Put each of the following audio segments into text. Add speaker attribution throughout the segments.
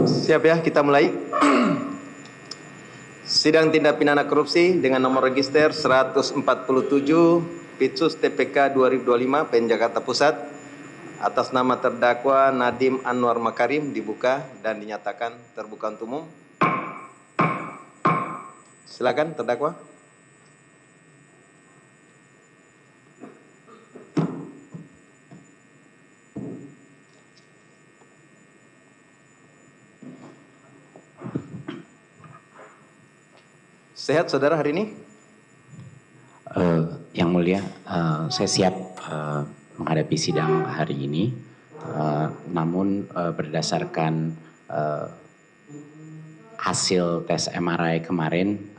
Speaker 1: Siap ya, kita mulai. Sidang tindak pidana korupsi dengan nomor register 147 Pitsus TPK 2025 PN Jakarta Pusat atas nama terdakwa Nadiem Anwar Makarim dibuka dan dinyatakan terbuka untuk umum. Silakan terdakwa. Sehat saudara hari ini?
Speaker 2: Yang mulia, saya siap menghadapi sidang hari ini. Namun berdasarkan hasil tes MRI kemarin,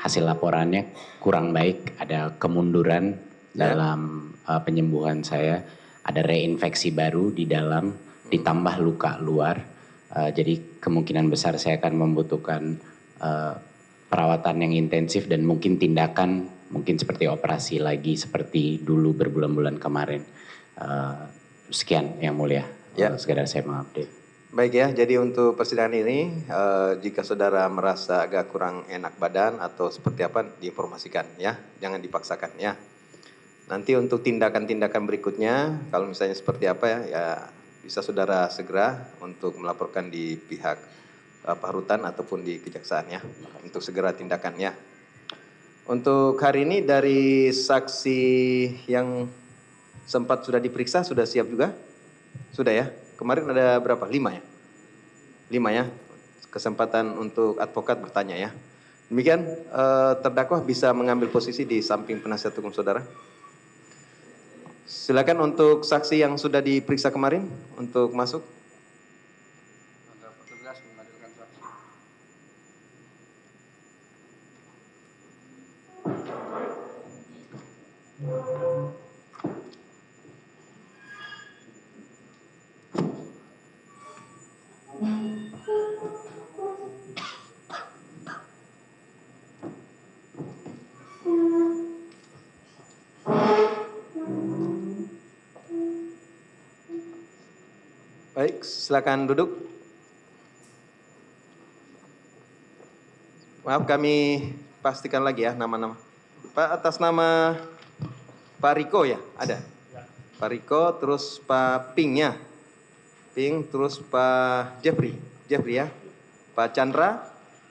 Speaker 2: hasil laporannya kurang baik, ada kemunduran dalam penyembuhan saya, ada reinfeksi baru di dalam, ditambah luka luar. Jadi kemungkinan besar saya akan membutuhkan perawatan yang intensif dan mungkin tindakan mungkin seperti operasi lagi seperti dulu berbulan-bulan kemarin. Sekian yang mulia, sekedar saya mengupdate.
Speaker 1: Baik ya, jadi untuk persidangan ini jika saudara merasa agak kurang enak badan atau seperti apa diinformasikan ya, jangan dipaksakan ya. Nanti untuk tindakan-tindakan berikutnya kalau misalnya seperti apa ya bisa saudara segera untuk melaporkan di pihak Rutan ataupun di kejaksaan ya untuk segera tindakannya. Untuk hari ini dari saksi yang sempat sudah diperiksa sudah siap juga? Sudah ya? Kemarin ada berapa? 5 ya? 5 ya? Kesempatan untuk advokat bertanya ya. Demikian terdakwa bisa mengambil posisi di samping penasihat hukum saudara. Silakan untuk saksi yang sudah diperiksa kemarin untuk masuk. Baik, silakan duduk. Maaf kami pastikan lagi ya nama-nama. Pak atas nama Pak Riko ya, ada? Pak Riko, terus Pak Pingnya. Ping, terus Pak Jeffrey ya. Pak Chandra,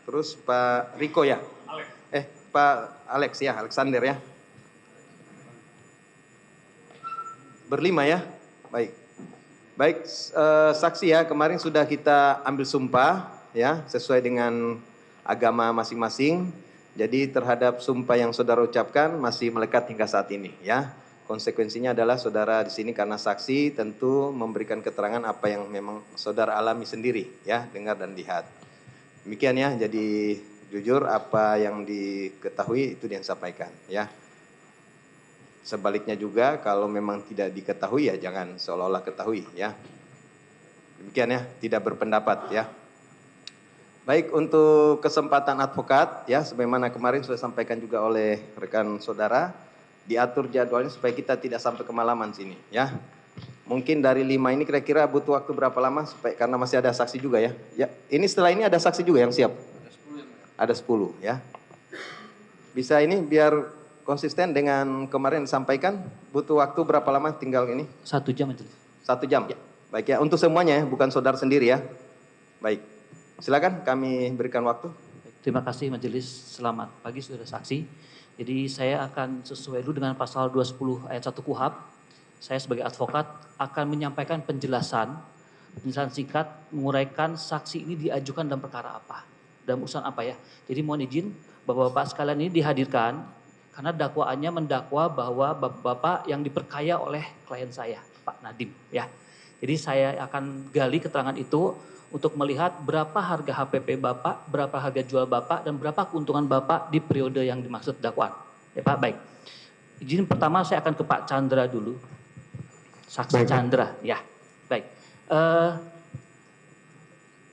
Speaker 1: terus Pak Riko ya. Pak Alex ya, Alexander ya. Berlima ya, baik. Baik, saksi ya, kemarin sudah kita ambil sumpah ya, sesuai dengan agama masing-masing. Jadi terhadap sumpah yang saudara ucapkan masih melekat hingga saat ini ya. Konsekuensinya adalah saudara di sini karena saksi tentu memberikan keterangan apa yang memang saudara alami sendiri ya, dengar dan lihat. Demikian ya, jadi jujur apa yang diketahui itu yang disampaikan ya. Sebaliknya juga kalau memang tidak diketahui ya jangan seolah-olah ketahui ya. Demikian ya, tidak berpendapat ya. Baik, untuk kesempatan advokat ya sebagaimana kemarin sudah sampaikan juga oleh rekan saudara, diatur jadwalnya supaya kita tidak sampai kemalaman sini ya. Mungkin dari 5 ini kira-kira butuh waktu berapa lama supaya karena masih ada saksi juga ya. Ya, ini setelah ini ada saksi juga yang siap. Ada 10 ya. Bisa ini biar konsisten dengan kemarin disampaikan, butuh waktu berapa lama tinggal ini?
Speaker 3: 1 jam itu.
Speaker 1: 1 jam? Ya. Baik ya, untuk semuanya ya, bukan saudara sendiri ya. Baik, silakan kami berikan waktu.
Speaker 3: Terima kasih majelis, selamat pagi saudara saksi. Jadi saya akan sesuai dulu dengan pasal 210 ayat 1 KUHP. Saya sebagai advokat akan menyampaikan penjelasan singkat menguraikan saksi ini diajukan dalam perkara apa, dalam urusan apa ya. Jadi mohon izin Bapak-bapak sekalian ini dihadirkan karena dakwaannya mendakwa bahwa bapak yang diperkaya oleh klien saya, Pak Nadiem ya. Jadi saya akan gali keterangan itu untuk melihat berapa harga HPP Bapak, berapa harga jual Bapak, dan berapa keuntungan Bapak di periode yang dimaksud dakwaan. Ya Pak, baik. Izin pertama saya akan ke Pak Chandra dulu. Saksi baik, Chandra, ya. Baik.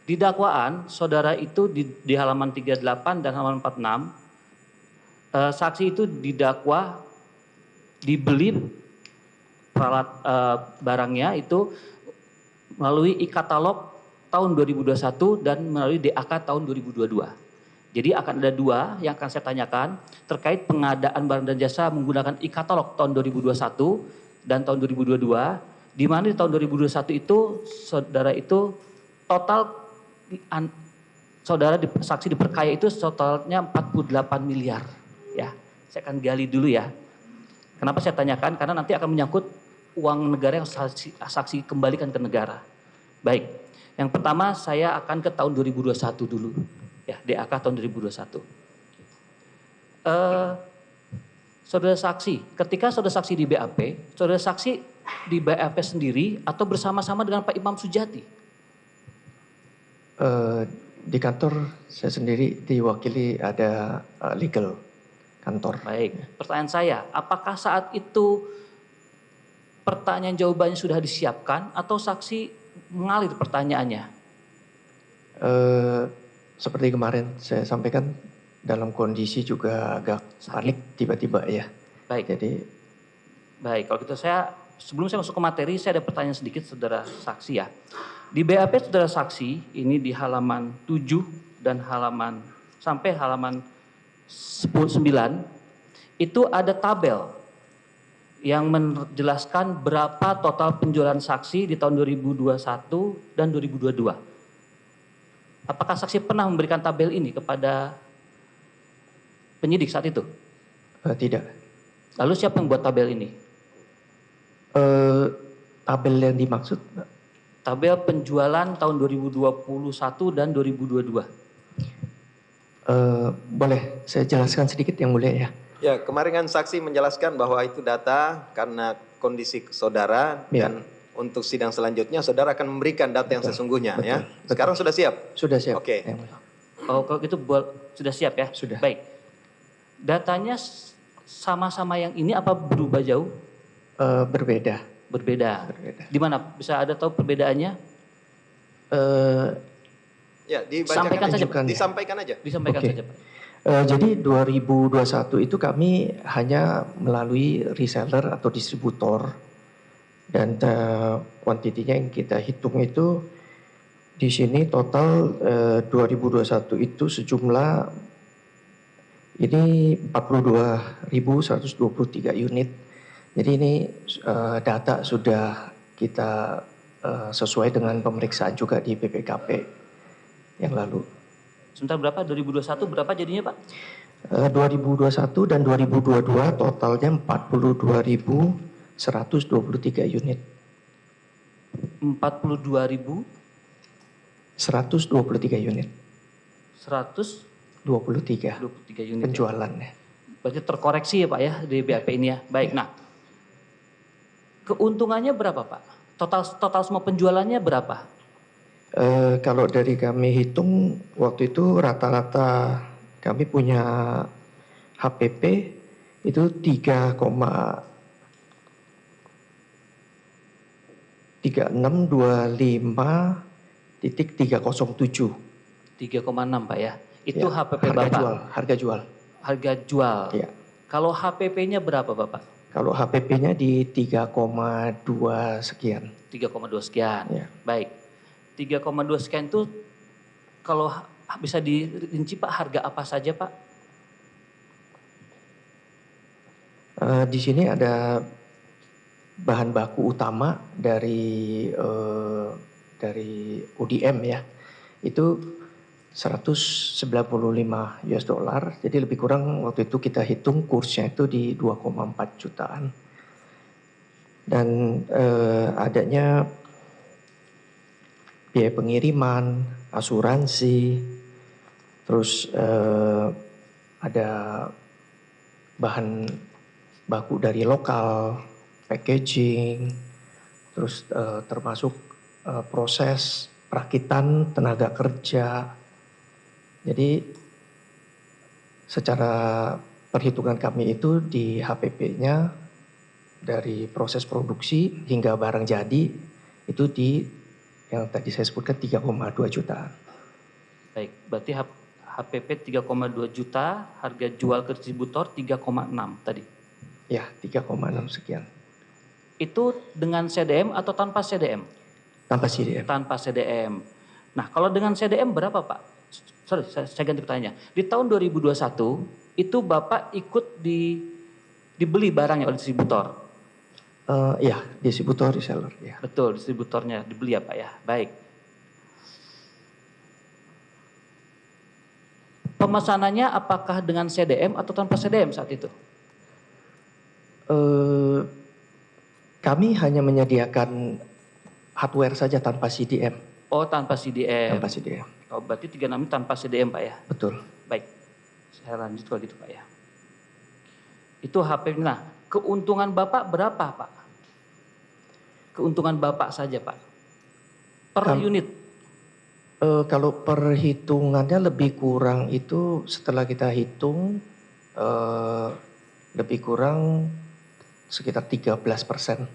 Speaker 3: Di dakwaan, saudara itu di halaman 38 dan halaman 46, saksi itu didakwa dibeli barangnya itu melalui e-katalog tahun 2021 dan melalui DAK tahun 2022. Jadi akan ada dua yang akan saya tanyakan terkait pengadaan barang dan jasa menggunakan e-katalog tahun 2021 dan tahun 2022, di mana di tahun 2021 itu saudara itu total saudara saksi diperkaya itu totalnya 48 miliar. Ya, saya akan gali dulu ya. Kenapa saya tanyakan? Karena nanti akan menyangkut uang negara yang saksi kembalikan ke negara. Baik, yang pertama saya akan ke tahun 2021 dulu. Ya, DAK tahun 2021. Saudara saksi, ketika saudara saksi di BAP, saudara saksi di BAP sendiri atau bersama-sama dengan Pak Imam Sujati?
Speaker 4: Di kantor saya sendiri diwakili ada legal kantor.
Speaker 3: Baik, pertanyaan saya, apakah saat itu pertanyaan jawabannya sudah disiapkan atau saksi mengalir pertanyaannya?
Speaker 4: Seperti kemarin saya sampaikan dalam kondisi juga agak panik tiba-tiba ya.
Speaker 3: Baik.
Speaker 4: Jadi
Speaker 3: baik, kalau gitu sebelum saya masuk ke materi, saya ada pertanyaan sedikit saudara saksi ya. Di BAP saudara saksi, ini di halaman 7 dan sampai halaman 9, itu ada tabel yang menjelaskan berapa total penjualan saksi di tahun 2021 dan 2022. Apakah saksi pernah memberikan tabel ini kepada penyidik saat itu?
Speaker 4: tidak.
Speaker 3: Lalu siapa yang buat tabel ini?
Speaker 4: Tabel yang dimaksud
Speaker 3: Tabel penjualan tahun 2021 dan 2022.
Speaker 4: boleh saya jelaskan sedikit yang mulia ya.
Speaker 1: Ya, kemarin kan saksi menjelaskan bahwa itu data karena kondisi saudara
Speaker 4: Ya.
Speaker 1: dan untuk sidang selanjutnya saudara akan memberikan data yang sesungguhnya ya.
Speaker 4: Betul.
Speaker 1: Sekarang sudah siap?
Speaker 4: Sudah siap.
Speaker 1: Oke.
Speaker 4: Yang mulia.
Speaker 3: Oh, kalau gitu sudah siap ya?
Speaker 4: Sudah.
Speaker 3: Baik. Datanya sama-sama yang ini apa berubah jauh?
Speaker 4: Berbeda.
Speaker 3: Berbeda.
Speaker 4: Berbeda.
Speaker 3: Di mana bisa ada tahu perbedaannya?
Speaker 1: Ya,
Speaker 3: Sampaikan saja,
Speaker 4: Pak.
Speaker 1: disampaikan aja.
Speaker 3: Disampaikan
Speaker 4: Oke.
Speaker 3: saja, Pak.
Speaker 4: Jadi 2021 itu kami hanya melalui reseller atau distributor dan kuantitinya yang kita hitung itu di sini total 2021 itu sejumlah ini 42.123 unit. Jadi ini data sudah kita sesuai dengan pemeriksaan juga di BPKP yang lalu.
Speaker 3: Sebentar berapa? 2021 berapa jadinya, Pak?
Speaker 4: 2021 dan 2022 totalnya 42.123 unit.
Speaker 3: 42.123
Speaker 4: unit.
Speaker 3: 123 unit.
Speaker 4: Penjualannya.
Speaker 3: Berarti terkoreksi ya Pak ya di BAP ini ya. Baik, nah. Keuntungannya berapa Pak? Total semua penjualannya berapa?
Speaker 4: Kalau dari kami hitung waktu itu rata-rata kami punya HPP itu 3625.307.
Speaker 3: 3,6 Pak ya. Itu
Speaker 4: Ya,
Speaker 3: HPP
Speaker 4: harga
Speaker 3: Bapak.
Speaker 4: jual, harga jual.
Speaker 3: Harga jual.
Speaker 4: Ya.
Speaker 3: Kalau HPP-nya berapa Bapak?
Speaker 4: Kalau HPP-nya di 3,2 sekian.
Speaker 3: 3,2 sekian.
Speaker 4: Ya.
Speaker 3: Baik. 3,2 sekian itu kalau bisa dirinci Pak harga apa saja Pak?
Speaker 4: Di sini ada bahan baku utama dari ODM ya. Itu 195 US dollar. Jadi lebih kurang waktu itu kita hitung kursnya itu di 2,4 jutaan. Dan adanya biaya pengiriman, asuransi, terus ada bahan baku dari lokal, packaging, terus termasuk proses perakitan tenaga kerja. Jadi secara perhitungan kami itu di HPP-nya dari proses produksi hingga barang jadi itu di yang tadi saya sebutkan 3,2 jutaan.
Speaker 3: Baik, berarti HPP 3,2 juta, harga jual ke distributor 3,6 tadi.
Speaker 4: Ya, 3,6 sekian.
Speaker 3: Itu dengan CDM atau tanpa CDM?
Speaker 4: Tanpa CDM.
Speaker 3: Tanpa CDM. Nah, kalau dengan CDM berapa, Pak? Sorry, saya ganti pertanyaannya. Di tahun 2021 itu Bapak ikut dibeli barangnya oleh distributor.
Speaker 4: Ya, distributor reseller ya.
Speaker 3: Betul, distributornya dibeli ya, Pak ya. Baik. Pemesanannya apakah dengan CDM atau tanpa CDM saat itu?
Speaker 4: Kami hanya menyediakan hardware saja tanpa CDM.
Speaker 3: Oh, tanpa CDM.
Speaker 4: Tanpa CDM.
Speaker 3: Oh, berarti 36 ini tanpa CDM, Pak ya?
Speaker 4: Betul.
Speaker 3: Baik. Saya lanjut kalau gitu, Pak ya. Itu HP. Nah, keuntungan Bapak berapa, Pak? Keuntungan Bapak saja, Pak. Per unit.
Speaker 4: Kalau perhitungannya lebih kurang itu setelah kita hitung lebih kurang sekitar 13%.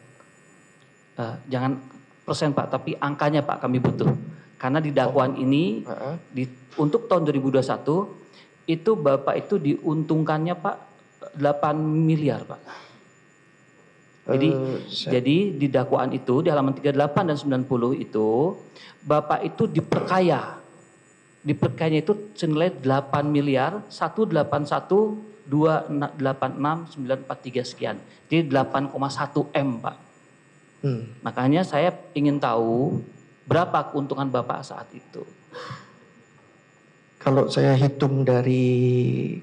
Speaker 3: Jangan persen, Pak, tapi angkanya, Pak, kami butuh. Karena di dakwaan ini untuk tahun 2021 itu Bapak itu diuntungkannya, Pak, 8 miliar, Pak. Jadi di dakwaan itu di halaman 38 dan 90 itu Bapak itu diperkaya. Diperkayanya itu senilai 8 miliar 181 286 943 sekian. Jadi 8,1 M, Pak. Makanya saya ingin tahu berapa keuntungan Bapak saat itu.
Speaker 4: Kalau saya hitung dari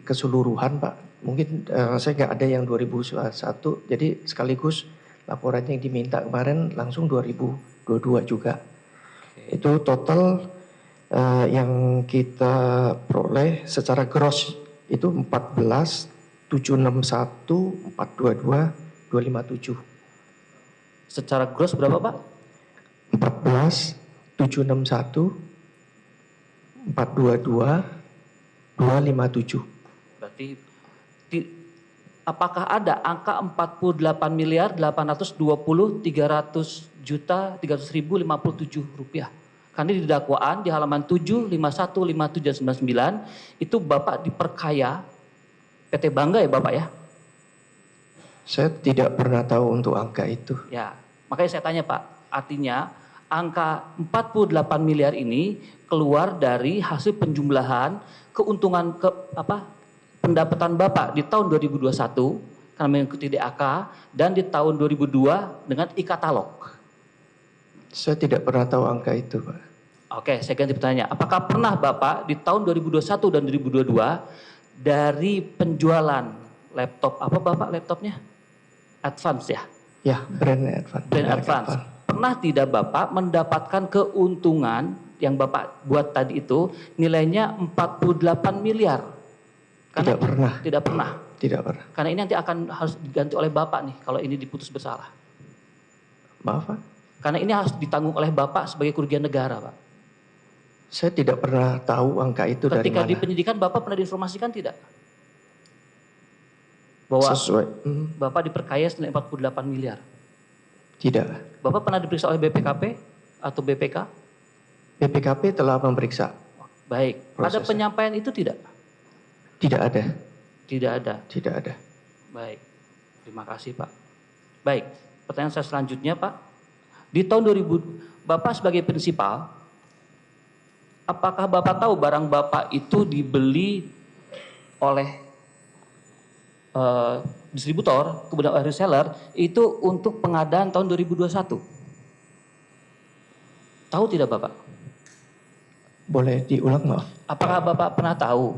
Speaker 4: keseluruhan, Pak, mungkin saya nggak ada yang 2021, jadi sekaligus laporannya yang diminta kemarin langsung 2022 juga. Itu total yang kita peroleh secara gross itu 14, 761, 422, 257.
Speaker 3: Secara gross berapa, Pak?
Speaker 4: 14, 761, 422, 257.
Speaker 3: Berarti apakah ada angka 48 miliar 820 300 juta 300.057 rupiah? Karena di dakwaan di halaman 7, 51, 57 dan 99 itu Bapak diperkaya PT Bangga ya, Bapak ya?
Speaker 4: Saya tidak pernah tahu untuk angka itu.
Speaker 3: Ya, makanya saya tanya, Pak, artinya angka 48 miliar ini keluar dari hasil penjumlahan keuntungan pendapatan Bapak di tahun 2021 karena mengikuti DAK dan di tahun 2002 dengan e-katalog.
Speaker 4: Saya tidak pernah tahu angka itu, Pak.
Speaker 3: Oke, saya ganti pertanyaan. Apakah pernah Bapak di tahun 2021 dan 2022 dari penjualan laptop, apa Bapak laptopnya? Advance ya?
Speaker 4: Ya, brand Advance.
Speaker 3: Brand Advance. Pernah tidak Bapak mendapatkan keuntungan yang Bapak buat tadi itu nilainya 48 miliar?
Speaker 4: Tidak pernah.
Speaker 3: Tidak pernah.
Speaker 4: Tidak pernah.
Speaker 3: Karena ini nanti harus diganti oleh Bapak nih kalau ini diputus bersalah.
Speaker 4: Maaf, Pak.
Speaker 3: Karena ini harus ditanggung oleh Bapak sebagai kerugian negara, Pak.
Speaker 4: Saya tidak pernah tahu angka itu dari mana.
Speaker 3: Ketika di penyidikan Bapak pernah diinformasikan tidak? Bahwa Bapak diperkaya senilai 48 miliar.
Speaker 4: Tidak.
Speaker 3: Bapak pernah diperiksa oleh BPKP atau BPK?
Speaker 4: BPKP telah memeriksa.
Speaker 3: Baik.
Speaker 4: Prosesnya.
Speaker 3: Ada penyampaian itu tidak?
Speaker 4: Tidak ada.
Speaker 3: Tidak ada.
Speaker 4: Tidak ada.
Speaker 3: Baik. Terima kasih, Pak. Baik. Pertanyaan saya selanjutnya, Pak. Di tahun 2000, Bapak sebagai prinsipal, apakah Bapak tahu barang Bapak itu dibeli oleh distributor, kemudian oleh reseller, itu untuk pengadaan tahun 2021? Tahu tidak Bapak?
Speaker 4: Boleh diulang, maaf?
Speaker 3: Apakah Bapak pernah tahu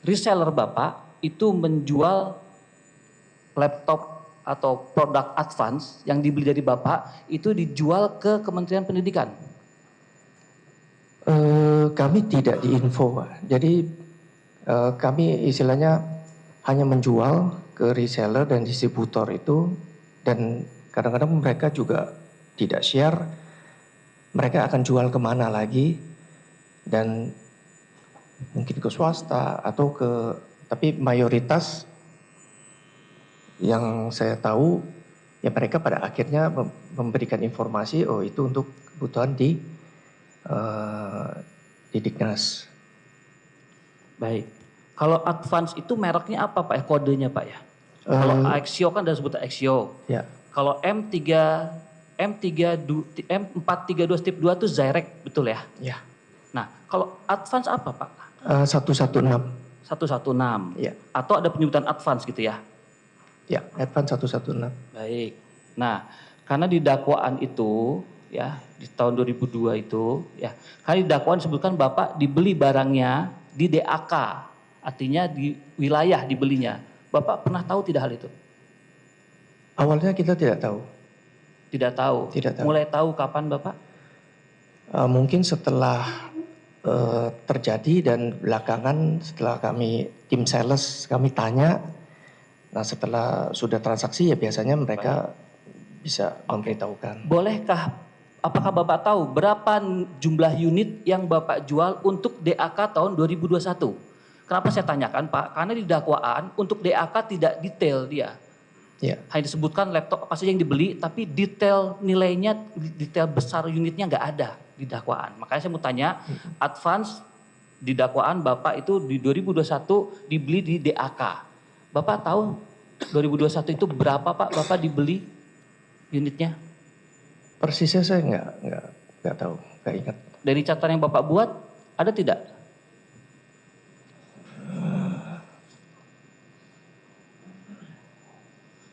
Speaker 3: reseller Bapak itu menjual laptop atau produk advance yang dibeli dari Bapak itu dijual ke Kementerian Pendidikan?
Speaker 4: Kami tidak diinfo, Pak. Jadi kami istilahnya hanya menjual ke reseller dan distributor itu, dan kadang-kadang mereka juga tidak share mereka akan jual kemana lagi, dan mungkin ke swasta atau tapi mayoritas yang saya tahu ya mereka pada akhirnya memberikan informasi, oh itu untuk kebutuhan di Diknas.
Speaker 3: Baik. Kalau advance itu mereknya apa Pak? Kodenya Pak ya? Kalau Axio kan sudah sebut Axio.
Speaker 4: Ya.
Speaker 3: Kalau M3 M432 step 2 itu Zyrek, betul ya?
Speaker 4: Ya.
Speaker 3: Nah, kalau advance apa Pak?
Speaker 4: 116.
Speaker 3: 116.
Speaker 4: Ya.
Speaker 3: Atau ada penyebutan advance gitu ya?
Speaker 4: Ya, advance 116.
Speaker 3: Baik. Nah, karena di dakwaan itu ya di tahun 2002 itu ya, karena di dakwaan disebutkan Bapak dibeli barangnya di DAK, artinya di wilayah dibelinya. Bapak pernah tahu tidak hal itu?
Speaker 4: Awalnya kita tidak tahu.
Speaker 3: Tidak tahu.
Speaker 4: Tidak tahu.
Speaker 3: Mulai tahu kapan Bapak?
Speaker 4: Mungkin setelah terjadi dan belakangan setelah kami tim sales kami tanya, nah setelah sudah transaksi ya biasanya mereka bisa memberitahukan.
Speaker 3: Bolehkah, apakah Bapak tahu berapa jumlah unit yang Bapak jual untuk DAK tahun 2021? Kenapa saya tanyakan Pak? Karena di dakwaan untuk DAK tidak detail dia.
Speaker 4: Ya,
Speaker 3: Hanya disebutkan laptop apa saja yang dibeli, tapi detail nilainya, detail besar unitnya nggak ada di dakwaan. Makanya saya mau tanya, advance di dakwaan Bapak itu di 2021 dibeli di DAK. Bapak tahu 2021 itu berapa Pak Bapak dibeli unitnya?
Speaker 4: persisnya saya nggak tahu, nggak ingat.
Speaker 3: Dari catatan yang Bapak buat, ada tidak?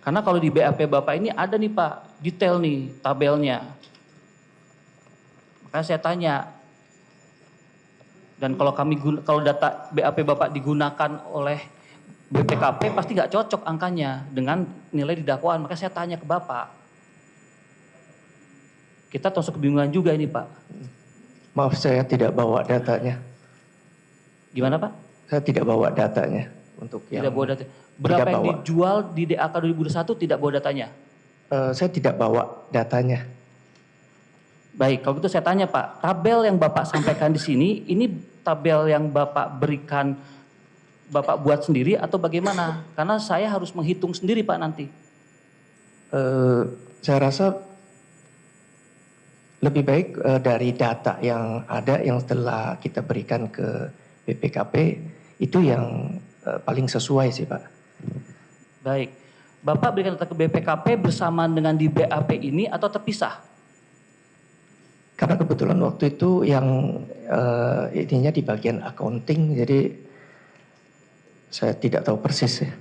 Speaker 3: Karena kalau di BAP Bapak ini ada nih Pak, detail nih tabelnya. Makanya saya tanya. Dan kalau data BAP Bapak digunakan oleh BPKP pasti nggak cocok angkanya dengan nilai di dakwaan. Makanya saya tanya ke Bapak. Kita terus kebingungan juga ini Pak.
Speaker 4: Maaf saya tidak bawa datanya.
Speaker 3: Gimana Pak?
Speaker 4: Saya tidak bawa datanya untuk yang
Speaker 3: Tidak bawa data. Berapa yang
Speaker 4: bawa.
Speaker 3: dijual di DAK 2021 tidak bawa datanya?
Speaker 4: Saya tidak bawa datanya.
Speaker 3: Baik, kalau gitu saya tanya Pak, tabel yang Bapak sampaikan di sini, ini tabel yang Bapak berikan, Bapak buat sendiri atau bagaimana? Karena saya harus menghitung sendiri Pak nanti.
Speaker 4: Saya rasa lebih baik dari data yang ada yang setelah kita berikan ke BPKP itu yang paling sesuai sih Pak.
Speaker 3: Baik, Bapak berikan data ke BPKP bersamaan dengan di BAP ini atau terpisah?
Speaker 4: Karena kebetulan waktu itu yang ininya di bagian accounting, jadi saya tidak tahu persis ya.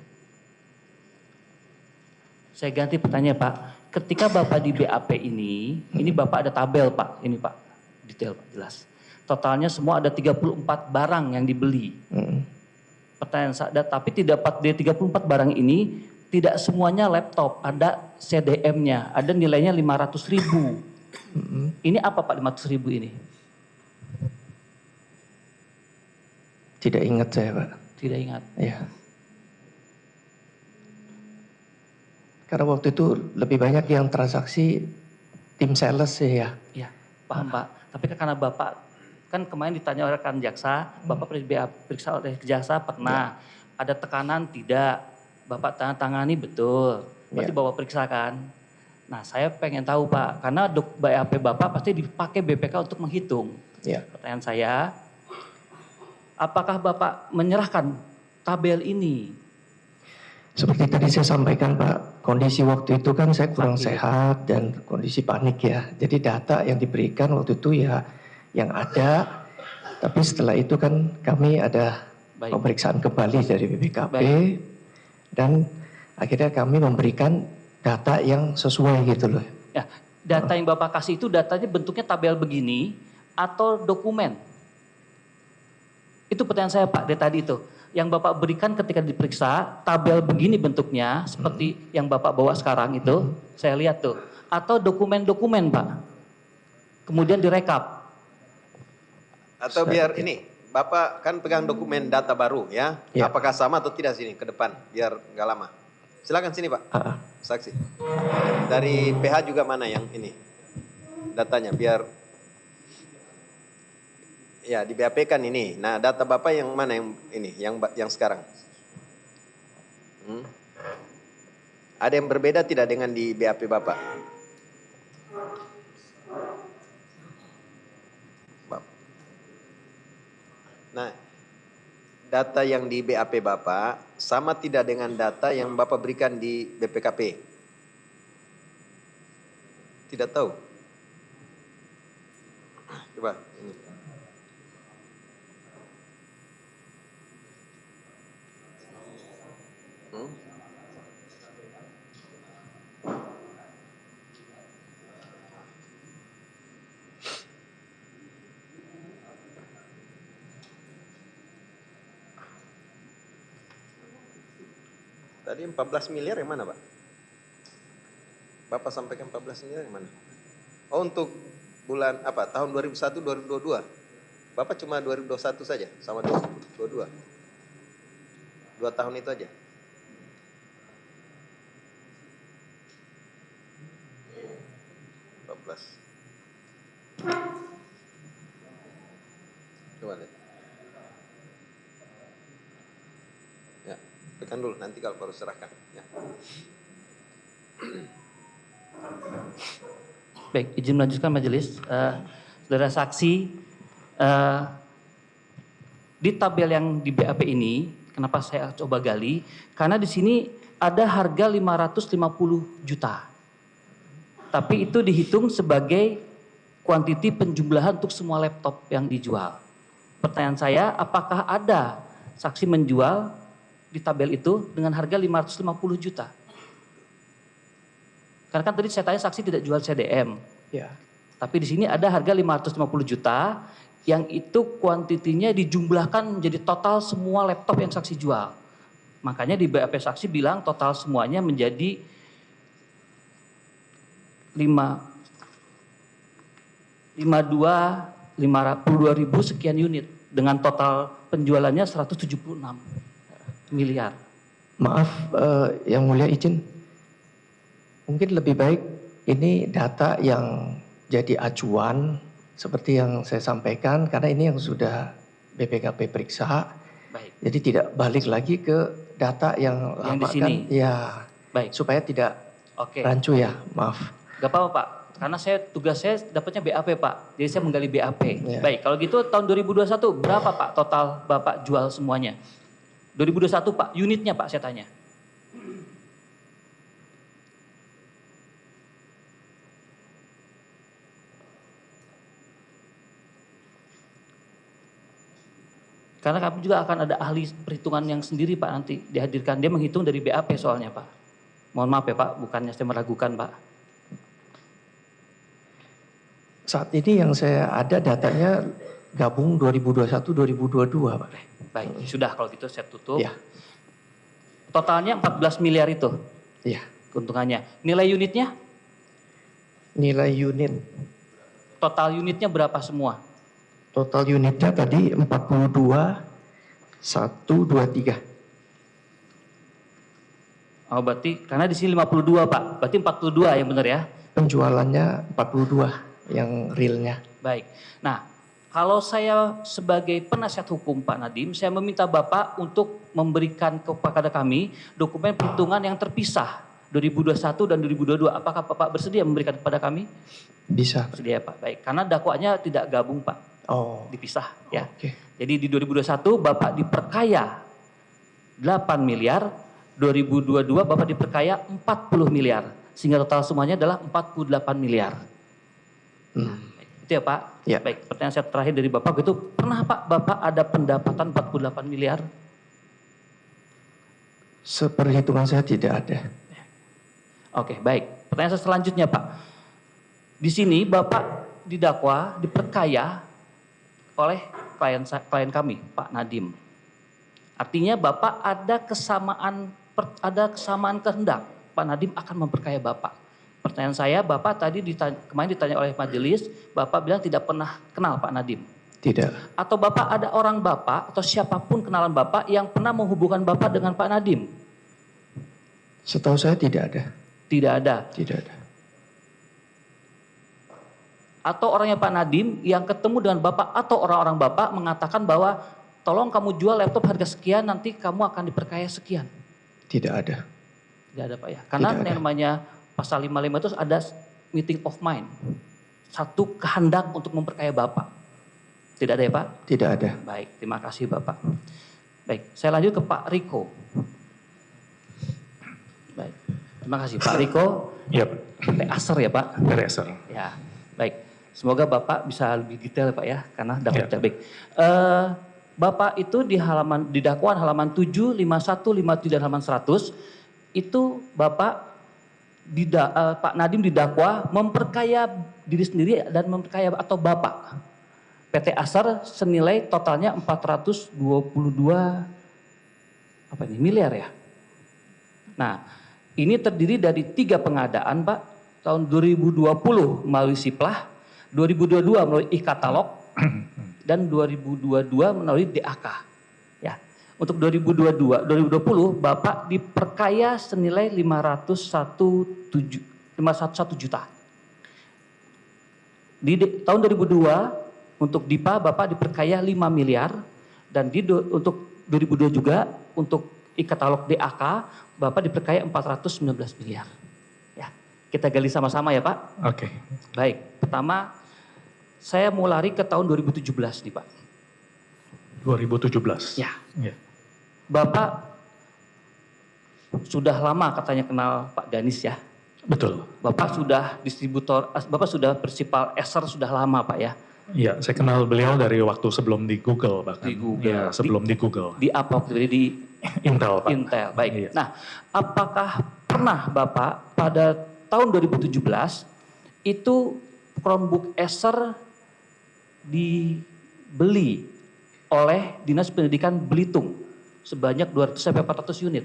Speaker 3: Saya ganti pertanyaan Pak, ketika Bapak di BAP ini Bapak ada tabel Pak, ini Pak, detail Pak, jelas. Totalnya semua ada 34 barang yang dibeli. Pertanyaan saya, tapi tidak dari 34 barang ini, tidak semuanya laptop, ada CDM-nya, ada nilainya 500.000. Ini apa Pak 500.000 ini?
Speaker 4: Tidak ingat saya Pak.
Speaker 3: Tidak ingat.
Speaker 4: Ya. Karena waktu itu lebih banyak yang transaksi tim sales sih ya.
Speaker 3: Ya, paham Pak. Tapi karena Bapak kan kemarin ditanya oleh rekan jaksa, Bapak periksa oleh jaksa pernah. Ada tekanan tidak, Bapak tangani betul. Berarti Bapak periksa kan. Nah saya pengen tahu Pak, karena BAP Bapak pasti dipakai BPK untuk menghitung.
Speaker 4: Ya.
Speaker 3: Pertanyaan saya, apakah Bapak menyerahkan tabel ini?
Speaker 4: Seperti tadi saya sampaikan Pak, kondisi waktu itu kan saya kurang
Speaker 3: Sakit.
Speaker 4: sehat dan kondisi panik ya. Jadi data yang diberikan waktu itu ya yang ada, tapi setelah itu kan kami ada
Speaker 3: Baik.
Speaker 4: pemeriksaan kembali dari BPKP
Speaker 3: Baik.
Speaker 4: dan akhirnya kami memberikan data yang sesuai gitu loh.
Speaker 3: Ya, data yang Bapak kasih itu datanya bentuknya tabel begini atau dokumen? Itu pertanyaan saya Pak dari tadi itu. Yang Bapak berikan ketika diperiksa, tabel begini bentuknya, seperti yang Bapak bawa sekarang itu, saya lihat tuh. Atau dokumen-dokumen Pak. Kemudian direkap.
Speaker 1: Atau biar ini, Bapak kan pegang dokumen data baru ya.
Speaker 4: Ya.
Speaker 1: Apakah sama atau tidak sini ke depan biar nggak lama. Silakan sini Pak, saksi. Dari PH juga mana yang ini datanya biar ya di BAP kan ini. Nah data Bapak yang mana yang ini, yang sekarang? Ada yang berbeda tidak dengan di BAP Bapak? Nah, data yang di BAP Bapak sama tidak dengan data yang Bapak berikan di BPKP? tidak tahu. Coba ini. Tadi 14 miliar yang mana, Pak? Bapak sampaikan 14 miliar yang mana? Oh, untuk bulan apa? Tahun 2001 2022. Bapak cuma 2021 saja sama 2022. 2 tahun itu aja. Coba lihat. Ya, tekan dulu nanti kalau baru serahkan. Ya.
Speaker 3: Baik, izin melanjutkan majelis. Saudara saksi, di tabel yang di BAP ini, kenapa saya coba gali? Karena di sini ada harga 550 juta. Tapi itu dihitung sebagai kuantiti penjumlahan untuk semua laptop yang dijual. Pertanyaan saya, apakah ada saksi menjual di tabel itu dengan harga 550 juta? Karena kan tadi saya tanya saksi tidak jual CDM.
Speaker 4: Ya.
Speaker 3: Tapi di sini ada harga 550 juta yang itu kuantitinya dijumlahkan menjadi total semua laptop yang saksi jual. Makanya di BAP saksi bilang total semuanya menjadi 52 ribu sekian unit dengan total penjualannya 176 miliar.
Speaker 4: Maaf, Yang Mulia izin. Mungkin lebih baik ini data yang jadi acuan seperti yang saya sampaikan karena ini yang sudah BPKP periksa.
Speaker 3: Baik.
Speaker 4: Jadi tidak balik lagi ke data yang
Speaker 3: Yang
Speaker 4: lama
Speaker 3: di sini.
Speaker 4: kan. Ya.
Speaker 3: Baik.
Speaker 4: Supaya tidak
Speaker 3: Oke.
Speaker 4: rancu ya, maaf.
Speaker 3: Gak apa-apa Pak, karena tugas saya dapatnya BAP Pak, jadi saya menggali BAP.
Speaker 4: Ya.
Speaker 3: Baik, kalau gitu tahun 2021 berapa Pak total Bapak jual semuanya? 2021 Pak, unitnya Pak saya tanya. Karena kami juga akan ada ahli perhitungan yang sendiri Pak nanti dihadirkan. Dia menghitung dari BAP soalnya Pak. Mohon maaf ya Pak, bukannya saya meragukan Pak.
Speaker 4: Saat ini yang saya ada datanya gabung 2021-2022 Pak.
Speaker 3: Baik, sudah kalau gitu saya tutup.
Speaker 4: Ya.
Speaker 3: Totalnya 14 miliar itu
Speaker 4: Ya.
Speaker 3: keuntungannya. Nilai unitnya?
Speaker 4: Nilai unit.
Speaker 3: Total unitnya berapa semua?
Speaker 4: Total unitnya tadi 42, 123.
Speaker 3: Oh berarti, karena di sini 52 Pak, berarti 42 yang benar ya?
Speaker 4: Penjualannya 42 yang realnya.
Speaker 3: Baik, nah kalau saya sebagai penasihat hukum Pak Nadiem, saya meminta Bapak untuk memberikan kepada kami dokumen perhitungan yang terpisah 2021 dan 2022. Apakah Bapak bersedia memberikan kepada kami?
Speaker 4: Bisa.
Speaker 3: Bersedia Pak, baik. Karena dakwaannya tidak gabung Pak.
Speaker 4: Oh,
Speaker 3: Dipisah ya.
Speaker 4: Oke.
Speaker 3: Jadi di 2021 Bapak diperkaya 8 miliar, 2022 Bapak diperkaya 40 miliar. Sehingga total semuanya adalah 48 miliar. Itu ya Pak?
Speaker 4: Ya.
Speaker 3: Baik, pertanyaan saya terakhir dari Bapak itu, pernah Pak Bapak ada pendapatan 48 miliar?
Speaker 4: Seperhitungan saya tidak ada.
Speaker 3: Oke, baik. Pertanyaan saya selanjutnya Pak. Di sini Bapak didakwa, diperkaya oleh klien kami, Pak Nadiem. Artinya Bapak ada kesamaan kehendak. Pak Nadiem akan memperkaya Bapak. Pertanyaan saya, Bapak tadi kemarin ditanya oleh majelis, Bapak bilang tidak pernah kenal Pak Nadiem.
Speaker 4: Tidak.
Speaker 3: Atau Bapak ada orang Bapak atau siapapun kenalan Bapak yang pernah menghubungkan Bapak dengan Pak Nadiem?
Speaker 4: Setahu saya tidak ada.
Speaker 3: Tidak ada.
Speaker 4: Tidak ada.
Speaker 3: Atau orangnya Pak Nadiem yang ketemu dengan Bapak atau orang-orang Bapak mengatakan bahwa tolong kamu jual laptop harga sekian, nanti kamu akan diperkaya sekian.
Speaker 4: Tidak ada.
Speaker 3: Tidak ada Pak ya. Karena
Speaker 4: Tidak ada.
Speaker 3: yang namanya pasal 55 itu ada meeting of mind. Satu kehendak untuk memperkaya Bapak. Tidak ada ya Pak?
Speaker 4: Tidak ada.
Speaker 3: Baik, terima kasih Bapak. Baik, saya lanjut ke Pak Riko. Baik. Terima kasih Pak Riko.
Speaker 5: Iya Pak,
Speaker 3: PT Aser ya Pak.
Speaker 5: dari Acer.
Speaker 3: Ya, baik. Semoga Bapak bisa lebih detail Pak ya, karena dapat
Speaker 5: Ya.
Speaker 3: baik. Bapak itu di dakwaan halaman 7, 51, 57 dan halaman 100 itu Bapak Pak Nadiem didakwa memperkaya diri sendiri dan memperkaya atau Bapak PT Aser senilai totalnya 422 miliar ya. Nah, ini terdiri dari 3 pengadaan Pak. Tahun 2020 melalui Siplah, 2022 melalui e-katalog, dan 2022 melalui DAK. Ya. Untuk 2020 Bapak diperkaya senilai 501 juta. Di tahun 2002 untuk DIPA Bapak diperkaya 5 miliar dan untuk 2002 juga untuk e-katalog DAK Bapak diperkaya 419 miliar. Ya, kita gali sama-sama ya Pak.
Speaker 5: Oke.
Speaker 3: Baik, pertama saya mau lari ke tahun 2017 nih Pak.
Speaker 5: 2017.
Speaker 3: Ya,
Speaker 5: Ya.
Speaker 3: Bapak sudah lama katanya kenal Pak Ganis ya.
Speaker 5: Betul.
Speaker 3: Bapak sudah Bapak sudah prinsipal Acer sudah lama Pak ya.
Speaker 5: Iya, saya kenal beliau dari waktu sebelum di Google bahkan.
Speaker 3: Di Google.
Speaker 5: Ya, sebelum di Google.
Speaker 3: Di apa waktu itu? Di
Speaker 5: Intel Pak.
Speaker 3: Intel, baik.
Speaker 5: Iya.
Speaker 3: Nah, apakah pernah Bapak pada tahun 2017 itu Chromebook Acer dibeli oleh Dinas Pendidikan Belitung sebanyak 200 sampai 400 unit?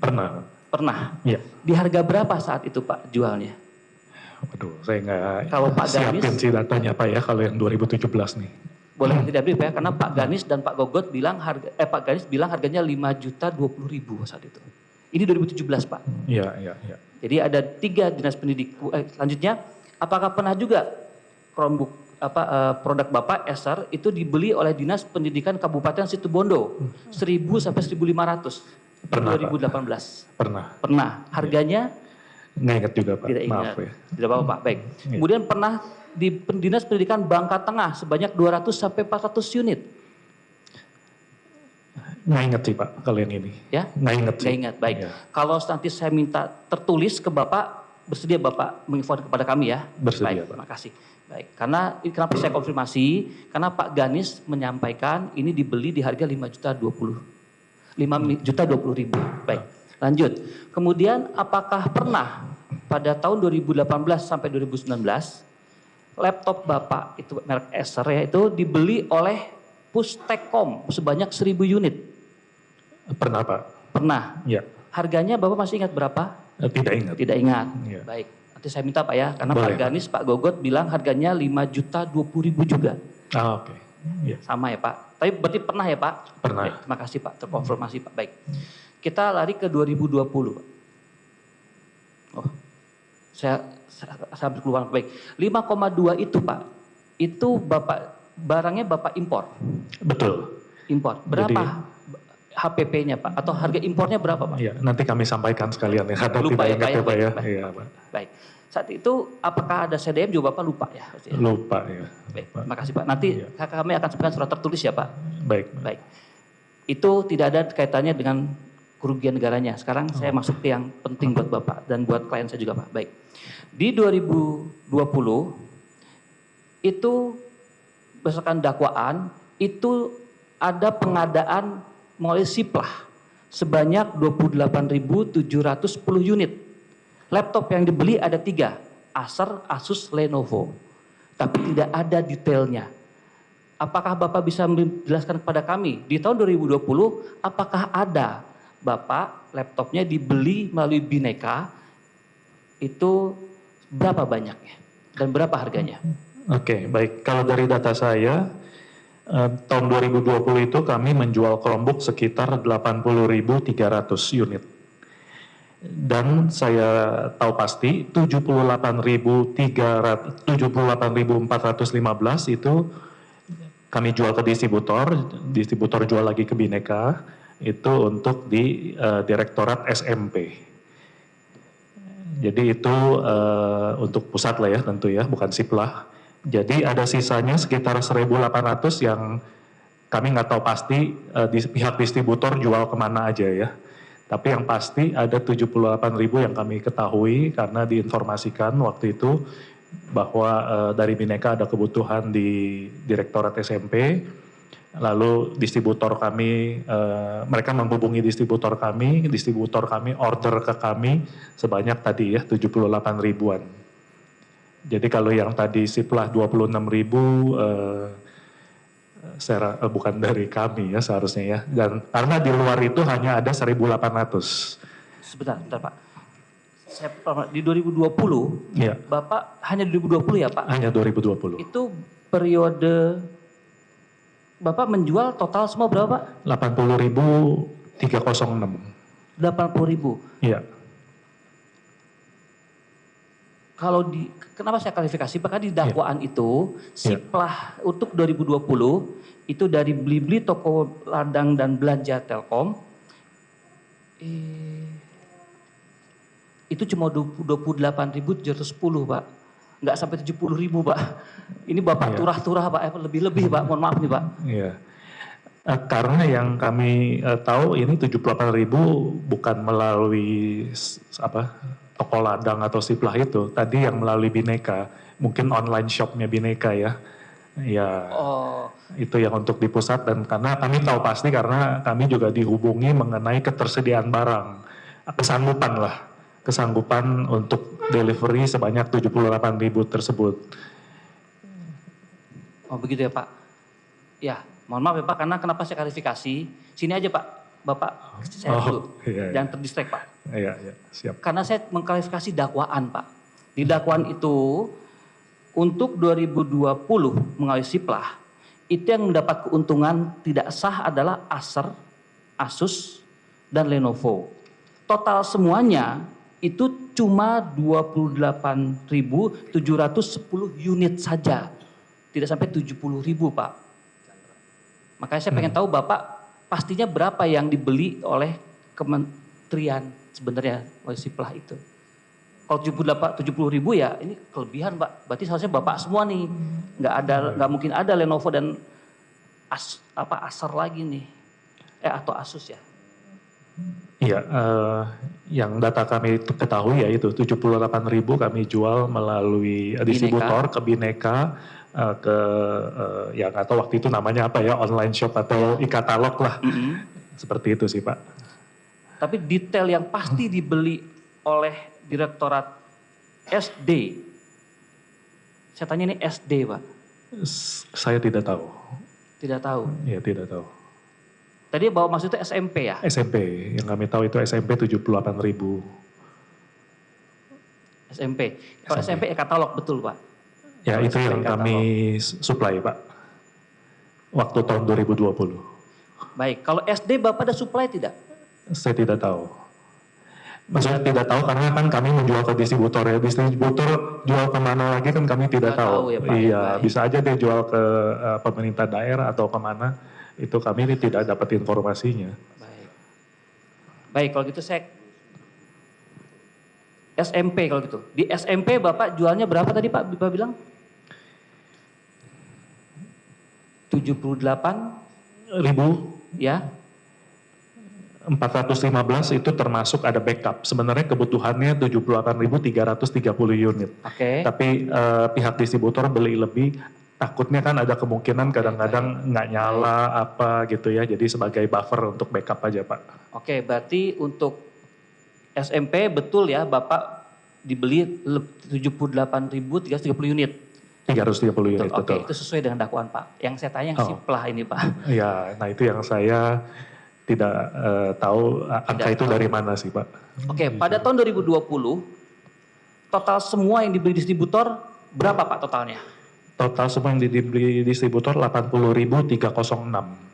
Speaker 5: Pernah.
Speaker 3: Pernah.
Speaker 5: Iya.
Speaker 3: Di harga berapa saat itu Pak jualnya?
Speaker 5: Waduh, saya nggak
Speaker 3: Kalau Pak
Speaker 5: siapin
Speaker 3: Ganis-
Speaker 5: sih datanya Pak ya kalau yang 2017 nih.
Speaker 3: Boleh tidak brief ya, karena Pak Ganis dan Pak Gogot bilang Pak Ganis bilang harganya 5.020.000 saat itu. Ini 2017 Pak.
Speaker 5: Iya, iya, iya.
Speaker 3: Jadi ada 3 dinas pendidikan. Selanjutnya, apakah pernah juga Chromebook produk Bapak Acer itu dibeli oleh Dinas Pendidikan Kabupaten Situbondo 1.000 sampai 1.500
Speaker 5: Pernah,
Speaker 3: 2018?
Speaker 5: Pernah.
Speaker 3: Pernah. Harganya
Speaker 5: Nggak ingat juga Pak.
Speaker 3: tidak ingat.
Speaker 5: Maaf ya.
Speaker 3: Tidak apa-apa Pak. Baik.
Speaker 5: Iya.
Speaker 3: Kemudian pernah di Dinas Pendidikan Bangka Tengah sebanyak 200 sampai 400 unit.
Speaker 5: Nggak ingat sih Pak kalian ini.
Speaker 3: Ya?
Speaker 5: Nggak ingat sih.
Speaker 3: Nggak ingat. Baik.
Speaker 5: Iya.
Speaker 3: Kalau nanti saya minta tertulis ke Bapak, bersedia Bapak menginformasikan kepada kami ya?
Speaker 5: Bersedia,
Speaker 3: Baik,
Speaker 5: Pak.
Speaker 3: terima kasih. Baik, karena kenapa saya konfirmasi? Karena Pak Ganis menyampaikan ini dibeli di harga 5.020.000. Baik, lanjut. Kemudian apakah pernah pada tahun 2018 sampai 2019 laptop Bapak itu merek Acer ya itu dibeli oleh Pustekom sebanyak 1.000 unit?
Speaker 5: Pernah Pak.
Speaker 3: Pernah.
Speaker 5: Ya.
Speaker 3: Harganya Bapak masih ingat berapa?
Speaker 5: Tidak ingat.
Speaker 3: Tidak ingat.
Speaker 5: Iya.
Speaker 3: Baik. Nanti saya minta Pak ya, karena
Speaker 5: Boleh,
Speaker 3: Pak Ganis, Pak Gogot bilang harganya 5.020.000 juga.
Speaker 5: Ah, oke. Iya.
Speaker 3: Sama ya Pak. Tapi berarti pernah ya Pak?
Speaker 5: Pernah.
Speaker 3: Baik, terima kasih Pak, terkonfirmasi Pak. Baik. Kita lari ke 2020 Pak. Oh, saya ambil keluar. Baik. 5,2 itu Pak, itu Bapak barangnya Bapak impor.
Speaker 5: Betul.
Speaker 3: Impor. Berapa HPP-nya Pak? Atau harga impornya berapa Pak?
Speaker 5: Iya, nanti kami sampaikan sekalian ya. Karena
Speaker 3: Lupa
Speaker 5: tidak
Speaker 3: ya,
Speaker 5: ingat
Speaker 3: Pak,
Speaker 5: ya
Speaker 3: ya,
Speaker 5: Pak ya.
Speaker 3: baik,
Speaker 5: Iya Pak.
Speaker 3: Baik. Saat itu apakah ada CDM juga Bapak lupa ya? Pasti ya?
Speaker 5: Lupa ya.
Speaker 3: Baik, terima kasih Pak. Nanti
Speaker 5: Iya.
Speaker 3: kami akan sampaikan surat tertulis ya Pak.
Speaker 5: Baik.
Speaker 3: Baik. Itu tidak ada kaitannya dengan kerugian negaranya. Sekarang saya masuk ke yang penting buat Bapak dan buat klien saya juga Pak. Baik. Di 2020 itu berdasarkan dakwaan itu ada pengadaan melalui Siplah sebanyak 28.710 unit. Laptop yang dibeli ada 3, Acer, Asus, Lenovo. Tapi tidak ada detailnya. Apakah Bapak bisa menjelaskan kepada kami, di tahun 2020 apakah ada Bapak laptopnya dibeli melalui Bineka, itu berapa banyaknya dan berapa harganya?
Speaker 5: Oke, baik. Kalau dari data saya, tahun 2020 itu kami menjual Chromebook sekitar 80.300 unit. Dan saya tahu pasti 78.415 itu kami jual ke distributor jual lagi ke Bineka, itu untuk di Direktorat SMP. Jadi itu untuk pusat lah ya tentu ya, bukan Siplah. Jadi ada sisanya sekitar 1.800 yang kami nggak tahu pasti di pihak distributor jual kemana aja ya. Tapi yang pasti ada 78.000 yang kami ketahui karena diinformasikan waktu itu bahwa dari Bhinneka ada kebutuhan di Direktorat SMP. Lalu distributor kami, mereka menghubungi distributor kami order ke kami sebanyak tadi ya 78 ribuan. Jadi kalau yang tadi siplah 26.000 bukan dari kami ya seharusnya ya. Dan karena di luar itu hanya ada 1.800.
Speaker 3: Sebentar Pak. Di 2020,
Speaker 5: Ya.
Speaker 3: Bapak hanya di 2020 ya Pak?
Speaker 5: Hanya 2020.
Speaker 3: Itu periode Bapak menjual total semua berapa Pak?
Speaker 5: 80.306.
Speaker 3: 80.000.
Speaker 5: Iya.
Speaker 3: Kalau kenapa saya klarifikasi? Bahkan di dakwaan itu, siplah untuk 2020 itu dari beli-beli toko ladang dan belanja Telkom, itu cuma 28.710 Pak. Nggak sampai 70.000 Pak. Ini Bapak turah-turah Pak, lebih-lebih Pak, mohon maaf nih Pak.
Speaker 5: Iya. Karena yang kami tahu ini 78.000 bukan melalui toko ladang atau siplah itu. Tadi yang melalui Bhinneka, mungkin online shopnya Bhinneka ya. Ya, itu yang untuk di pusat dan karena kami tahu pasti karena kami juga dihubungi mengenai ketersediaan barang. Kesanggupan untuk delivery sebanyak 78.000 tersebut.
Speaker 3: Oh begitu ya Pak. Ya, mohon maaf ya Pak, karena kenapa saya klarifikasi. Sini aja Pak, Bapak saya dulu.
Speaker 5: Iya.
Speaker 3: Jangan terdistract Pak.
Speaker 5: Iya, siap.
Speaker 3: Karena saya mengklarifikasi dakwaan Pak. Di dakwaan itu, untuk 2020 melalui siplah, itu yang mendapat keuntungan tidak sah adalah Acer, Asus, dan Lenovo. Total semuanya itu cuma 28.710 unit saja. Tidak sampai 70.000 Pak. Makanya saya pengen tahu Bapak pastinya berapa yang dibeli oleh kementerian sebenarnya oleh siplah itu. Kalau 70.000 ya ini kelebihan Pak. Berarti seharusnya Bapak semua nih. Nggak mungkin ada Lenovo dan Acer lagi nih. Atau Asus ya.
Speaker 5: Iya, yang data kami ketahui ya itu 78.000 kami jual melalui distributor ke Bhinneka, ya nggak tahu waktu itu namanya apa ya, online shop atau e-katalog lah. Seperti itu sih Pak.
Speaker 3: Tapi detail yang pasti dibeli oleh Direktorat SD. Saya tanya ini SD Pak.
Speaker 5: Saya tidak tahu.
Speaker 3: Tidak tahu.
Speaker 5: Iya tidak tahu.
Speaker 3: Tadi bawa maksudnya SMP ya?
Speaker 5: SMP, yang kami tahu itu SMP 78.000.
Speaker 3: SMP. Kalau SMP katalog betul Pak?
Speaker 5: Ya
Speaker 3: Kalau
Speaker 5: itu yang
Speaker 3: katalog.
Speaker 5: kami supply Pak. Waktu tahun 2020.
Speaker 3: Baik, kalau SD Bapak ada supply tidak?
Speaker 5: Saya tidak tahu. Maksudnya tidak tahu karena kan kami menjual ke distributor ya. Distributor jual kemana lagi kan kami tidak tahu.
Speaker 3: Ya, Pak,
Speaker 5: iya,
Speaker 3: ya,
Speaker 5: bisa aja dia jual ke pemerintah daerah atau kemana. Itu kami ini tidak dapat informasinya.
Speaker 3: Baik kalau gitu saya SMP kalau gitu. Di SMP Bapak jualnya berapa tadi Pak Bapak bilang? 78.000 ya.
Speaker 5: 415 itu termasuk ada backup. Sebenarnya kebutuhannya 78.330 unit.
Speaker 3: Oke.
Speaker 5: Tapi pihak distributor beli lebih, takutnya kan ada kemungkinan kadang-kadang nggak nyala apa gitu ya. Jadi sebagai buffer untuk backup aja Pak.
Speaker 3: Oke, berarti untuk SMP betul ya Bapak dibeli 78.330 unit.
Speaker 5: 330 unit betul.
Speaker 3: Oke, itu sesuai dengan dakwaan Pak. Yang saya tanya yang siplah ini Pak.
Speaker 5: Ya, nah itu yang saya tidak tahu angka itu dari mana sih Pak.
Speaker 3: Oke, pada tahun 2020 total semua yang dibeli distributor berapa Pak totalnya?
Speaker 5: Total semua yang dibeli distributor 80.306.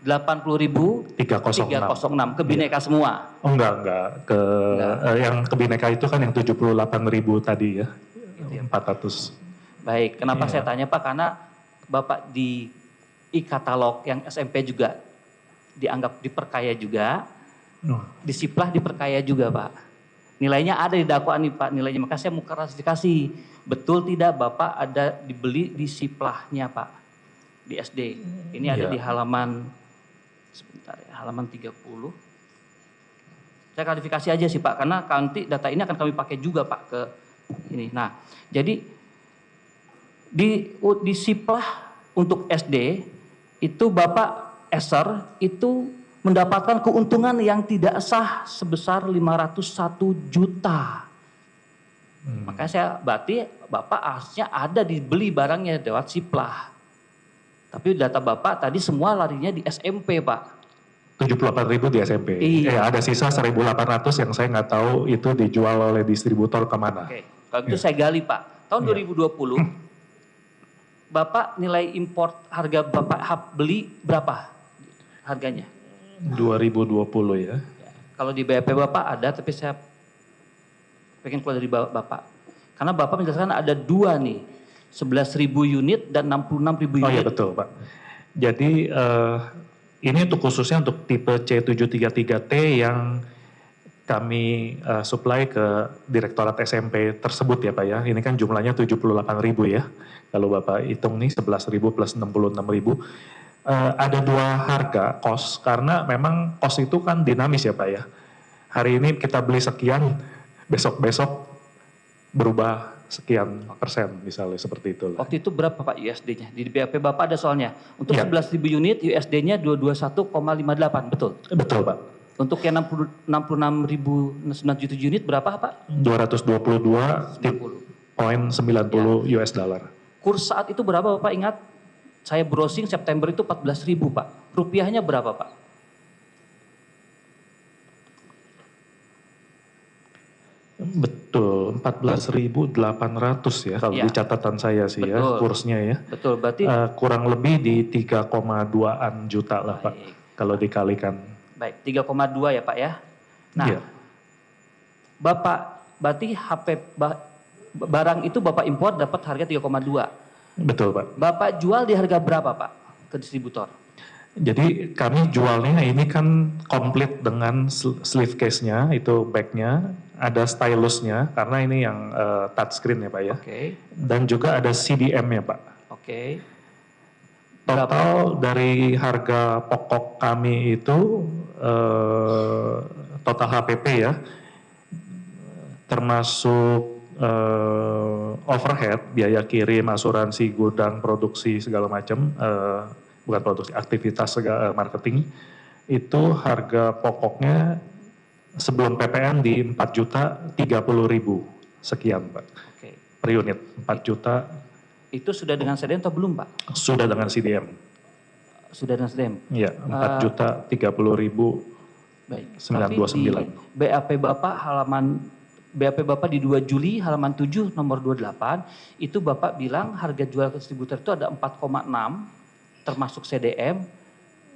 Speaker 3: 80.306 ke Bhinneka semua.
Speaker 5: Oh enggak. Yang ke Bhinneka itu kan yang 78.000 tadi ya. 400.
Speaker 3: Baik, kenapa saya tanya Pak? Karena Bapak di e-katalog yang SMP juga dianggap diperkaya juga, di siplah diperkaya juga Pak. Nilainya ada di dakwaan nih Pak, nilainya. Maka saya mau klarifikasi, betul tidak Bapak ada dibeli di siplahnya Pak, di SD. Ini ada di halaman, sebentar ya, halaman 30. Saya klarifikasi aja sih Pak, karena nanti data ini akan kami pakai juga Pak ke ini. Nah, jadi di Siplah untuk SD itu Bapak Eser itu mendapatkan keuntungan yang tidak sah sebesar 501 juta. Makanya saya berarti Bapak harusnya ada dibeli barangnya lewat Siplah. Tapi data Bapak tadi semua larinya di SMP Pak.
Speaker 5: 78.000 di SMP.
Speaker 3: Iya.
Speaker 5: Ada sisa 1.800 yang saya nggak tahu itu dijual oleh distributor kemana.
Speaker 3: Oke, kalau itu saya gali Pak. Tahun 2020 Bapak nilai import harga Bapak beli berapa harganya?
Speaker 5: 2020 ya.
Speaker 3: Kalau di BAP Bapak ada, tapi saya pengen keluar dari Bapak. Karena Bapak menjelaskan ada dua nih, 11.000 unit dan 66.000 unit.
Speaker 5: Oh iya betul Pak. Jadi ini untuk khususnya untuk tipe C733T yang kami supply ke Direktorat SMP tersebut ya Pak ya. Ini kan jumlahnya 78.000 ya. Kalau Bapak hitung nih 11.000 plus 66.000. Ada dua harga cost karena memang cost itu kan dinamis ya Pak ya. Hari ini kita beli sekian, besok-besok berubah sekian persen misalnya seperti itu.
Speaker 3: Waktu itu berapa Pak USD-nya? Di BAP Bapak ada soalnya. Untuk
Speaker 5: Ya.
Speaker 3: 11.000 unit USD-nya 221,58, betul?
Speaker 5: Betul Pak.
Speaker 3: Untuk yang 66.097 unit berapa Pak?
Speaker 5: 222.90 US dollar.
Speaker 3: Kurs saat itu berapa Bapak ingat? Saya browsing September itu 14.000 Pak. Rupiahnya berapa Pak?
Speaker 5: Betul, 14.800 ya kalau
Speaker 3: Ya.
Speaker 5: di catatan saya sih ya
Speaker 3: Betul.
Speaker 5: kursnya ya.
Speaker 3: Betul, berarti
Speaker 5: Kurang lebih di 3,2-an juta lah Pak
Speaker 3: Baik.
Speaker 5: kalau dikalikan.
Speaker 3: baik 3,2 ya Pak ya. Nah,
Speaker 5: Iya.
Speaker 3: Bapak berarti barang itu Bapak impor dapat harga 3,2.
Speaker 5: Betul Pak.
Speaker 3: Bapak jual di harga berapa Pak ke distributor?
Speaker 5: Jadi kami jualnya ini kan komplit dengan sleeve case-nya, itu back-nya, ada stylusnya karena ini yang touchscreen ya Pak ya.
Speaker 3: Oke.
Speaker 5: Dan juga ada CDM-nya Pak.
Speaker 3: Oke.
Speaker 5: Total dari harga pokok kami itu total HPP ya, termasuk overhead, biaya kirim, asuransi, gudang, produksi segala macam, bukan produksi, aktivitas segala marketing, itu harga pokoknya sebelum PPN di 4.030.000 sekian Pak
Speaker 3: Oke.
Speaker 5: per unit, 4 juta
Speaker 3: Itu sudah dengan CDM atau belum Pak?
Speaker 5: sudah dengan CDM.
Speaker 3: Sudah dengan CDM.
Speaker 5: Iya, 4.030.000.
Speaker 3: Baik.
Speaker 5: 929.
Speaker 3: Tapi di BAP Bapak di 2 Juli halaman 7 nomor 28 itu Bapak bilang harga jual ke distributor itu ada 4,6 termasuk CDM.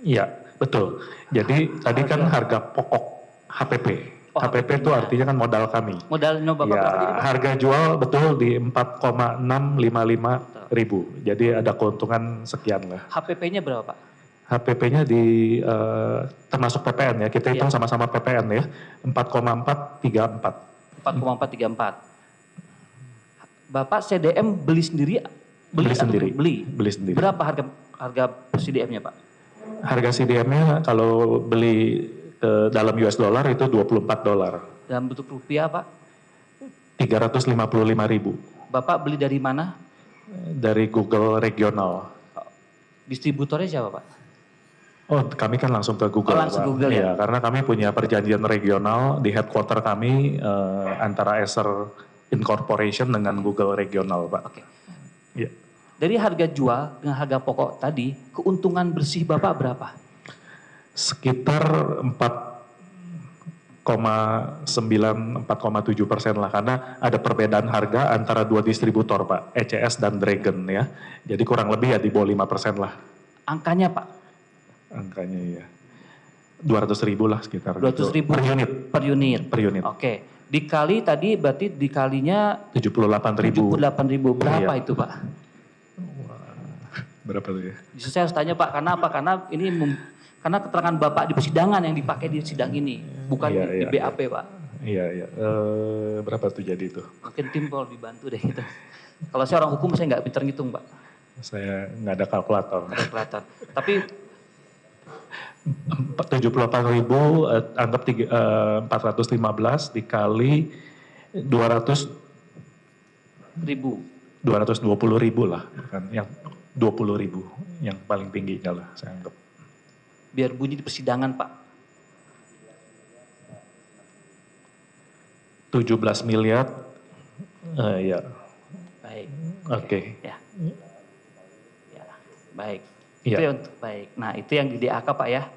Speaker 5: Iya, betul. Jadi tadi kan harga pokok HPP.
Speaker 3: Oh,
Speaker 5: HPP itu
Speaker 3: HPP-nya.
Speaker 5: artinya kan modal kami.
Speaker 3: Modalnya Bapak
Speaker 5: Ya,
Speaker 3: berapa jadi Pak?
Speaker 5: harga jual betul di 4,655.000. Jadi ada keuntungan sekian lah.
Speaker 3: HPP-nya berapa Pak?
Speaker 5: HPP-nya di termasuk PPN ya. Kita hitung sama-sama PPN ya. 4,434.
Speaker 3: 4,434. Bapak CDM beli sendiri?
Speaker 5: Beli
Speaker 3: atau
Speaker 5: sendiri.
Speaker 3: Beli
Speaker 5: sendiri.
Speaker 3: Berapa harga CDM-nya Pak?
Speaker 5: Harga CDM-nya kalau beli ke dalam US dollar itu $24.
Speaker 3: Dalam bentuk rupiah Pak?
Speaker 5: 355.000
Speaker 3: Bapak beli dari mana?
Speaker 5: dari Google regional.
Speaker 3: Distributornya siapa Pak?
Speaker 5: Oh, kami kan langsung ke Google.
Speaker 3: Oh, langsung
Speaker 5: Pak.
Speaker 3: Google ya?
Speaker 5: Iya, karena kami punya perjanjian regional di headquarter kami antara Acer Incorporation dengan Google regional, Pak.
Speaker 3: Oke.
Speaker 5: Iya.
Speaker 3: Dari harga jual dengan harga pokok tadi, keuntungan bersih Bapak berapa?
Speaker 5: Sekitar 4,7% lah, karena ada perbedaan harga antara dua distributor, Pak, ECS dan Dragon ya. Jadi kurang lebih ya di bawah 5% lah
Speaker 3: Angkanya Pak?
Speaker 5: angkanya ya. 200.000 lah sekitar.
Speaker 3: 200.000
Speaker 5: per unit.
Speaker 3: Per unit.
Speaker 5: Per unit.
Speaker 3: Oke. Dikali tadi berarti dikalinya
Speaker 5: 78.000.
Speaker 3: 78.000. Berapa
Speaker 5: Iya.
Speaker 3: itu Pak?
Speaker 5: Berapa tuh ya?
Speaker 3: Justru saya harus tanya Pak, karena apa? Karena ini karena keterangan Bapak di persidangan yang dipakai di sidang ini, bukan
Speaker 5: Iya,
Speaker 3: di
Speaker 5: iya,
Speaker 3: BAP Pak.
Speaker 5: Iya, iya. Berapa tuh jadi itu?
Speaker 3: Mungkin tim kalau dibantu deh gitu. Kalau saya orang hukum saya nggak pinter ngitung Pak.
Speaker 5: Saya nggak ada kalkulator.
Speaker 3: Ada kelihatan. Tapi
Speaker 5: 78.000 anggap 415 dikali 220.000 lah, kan yang 20.000 yang paling tingginya lah saya anggap.
Speaker 3: Biar bunyi di persidangan, Pak.
Speaker 5: 17 miliar, ya.
Speaker 3: Baik.
Speaker 5: Oke.
Speaker 3: Ya. Ya, baik.
Speaker 5: Iya.
Speaker 3: Itu yang baik. Nah, itu yang di DAK, Pak ya.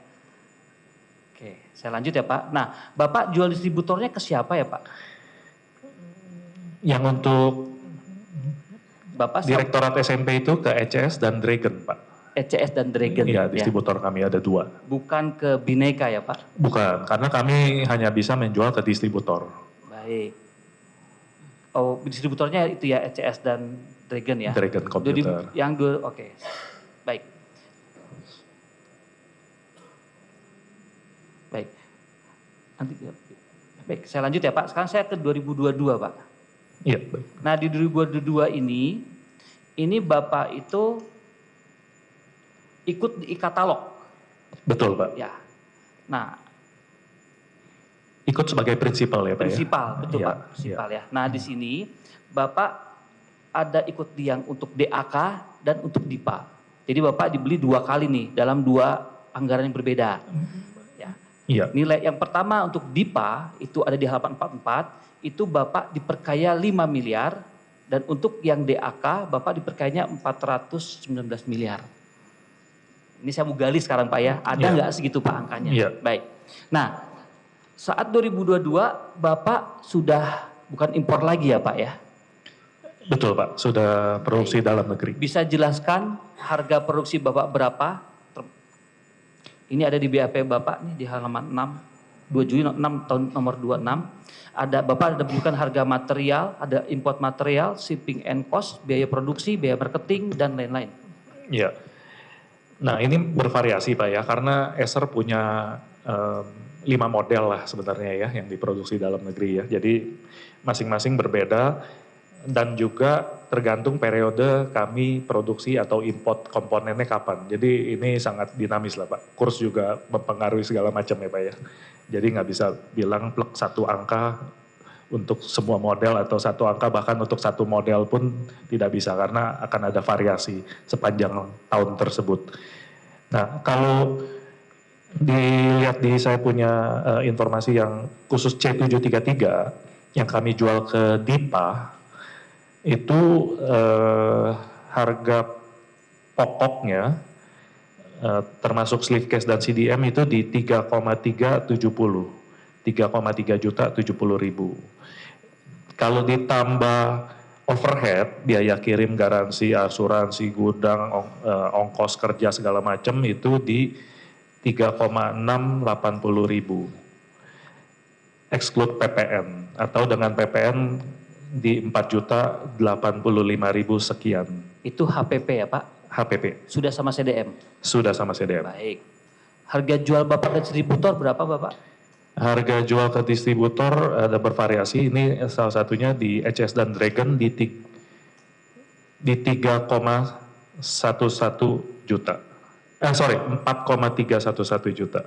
Speaker 3: Oke, saya lanjut ya, Pak. Nah, Bapak jual distributornya ke siapa ya, Pak?
Speaker 5: Yang untuk
Speaker 3: Bapak
Speaker 5: Direktorat SMP itu ke ECS dan Dragon, Pak.
Speaker 3: ECS dan Dragon.
Speaker 5: Iya,
Speaker 3: ya.
Speaker 5: distributor kami ada 2.
Speaker 3: Bukan ke Bineka ya, Pak?
Speaker 5: Bukan, karena kami hanya bisa menjual ke distributor.
Speaker 3: Baik. Oh, distributornya itu ya ECS dan Dragon ya?
Speaker 5: Dragon Computer.
Speaker 3: Yang dua, oke. Baik. Baik. Nanti, baik, saya lanjut ya Pak. Sekarang saya ke 2022 Pak.
Speaker 5: Iya, baik.
Speaker 3: Nah di 2022 ini Bapak itu ikut di e-katalog.
Speaker 5: Betul, Pak.
Speaker 3: Ya. Nah,
Speaker 5: Ikut sebagai prinsipal ya, Pak
Speaker 3: prinsipal,
Speaker 5: ya?
Speaker 3: betul
Speaker 5: Iya,
Speaker 3: Pak, prinsipal ya. Nah di sini Bapak ada ikut yang untuk DAK dan untuk DIPA. Jadi Bapak dibeli 2 kali nih dalam 2 anggaran yang berbeda. Ya.
Speaker 5: Iya.
Speaker 3: Nilai yang pertama untuk DIPA itu ada di halaman 44, itu Bapak diperkaya 5 miliar dan untuk yang DAK Bapak diperkayanya 419 miliar. Ini saya mau gali sekarang Pak ya, ada
Speaker 5: Iya.
Speaker 3: nggak segitu Pak angkanya?
Speaker 5: Iya.
Speaker 3: Baik. Nah, saat 2022 Bapak sudah bukan impor lagi ya Pak ya?
Speaker 5: Betul, Pak. Sudah produksi dalam negeri.
Speaker 3: Bisa jelaskan harga produksi Bapak berapa? Ini ada di BAP Bapak nih di halaman 6, 2 Juli 6 tahun nomor 26. Ada Bapak ada menunjukkan harga material, ada import material, shipping and cost, biaya produksi, biaya marketing dan lain-lain.
Speaker 5: Iya. Nah, ini bervariasi, Pak ya, karena Acer punya 5 model lah sebenarnya ya yang diproduksi dalam negeri ya. Jadi masing-masing berbeda dan juga tergantung periode kami produksi atau import komponennya kapan. Jadi ini sangat dinamis lah Pak. Kurs juga mempengaruhi segala macam ya Pak ya. Jadi nggak bisa bilang plek satu angka untuk semua model atau satu angka bahkan untuk satu model pun tidak bisa karena akan ada variasi sepanjang tahun tersebut. Nah kalau dilihat di saya punya informasi yang khusus C733 yang kami jual ke DIPA itu harga pokoknya termasuk sleeve case dan CDM itu di 3,370 3,3 juta 70 ribu. Kalau ditambah overhead, biaya kirim, garansi, asuransi, gudang, ongkos kerja segala macam itu di 3,680 ribu. Exclude PPN atau dengan PPN di 4.085.000 sekian.
Speaker 3: Itu HPP ya Pak?
Speaker 5: HPP.
Speaker 3: Sudah sama CDM?
Speaker 5: Sudah sama CDM.
Speaker 3: Baik. Harga jual Bapak ke distributor berapa Bapak?
Speaker 5: Harga jual ke distributor ada bervariasi. Ini salah satunya di ECS dan Dragon di 3,11 juta. 4,311 juta.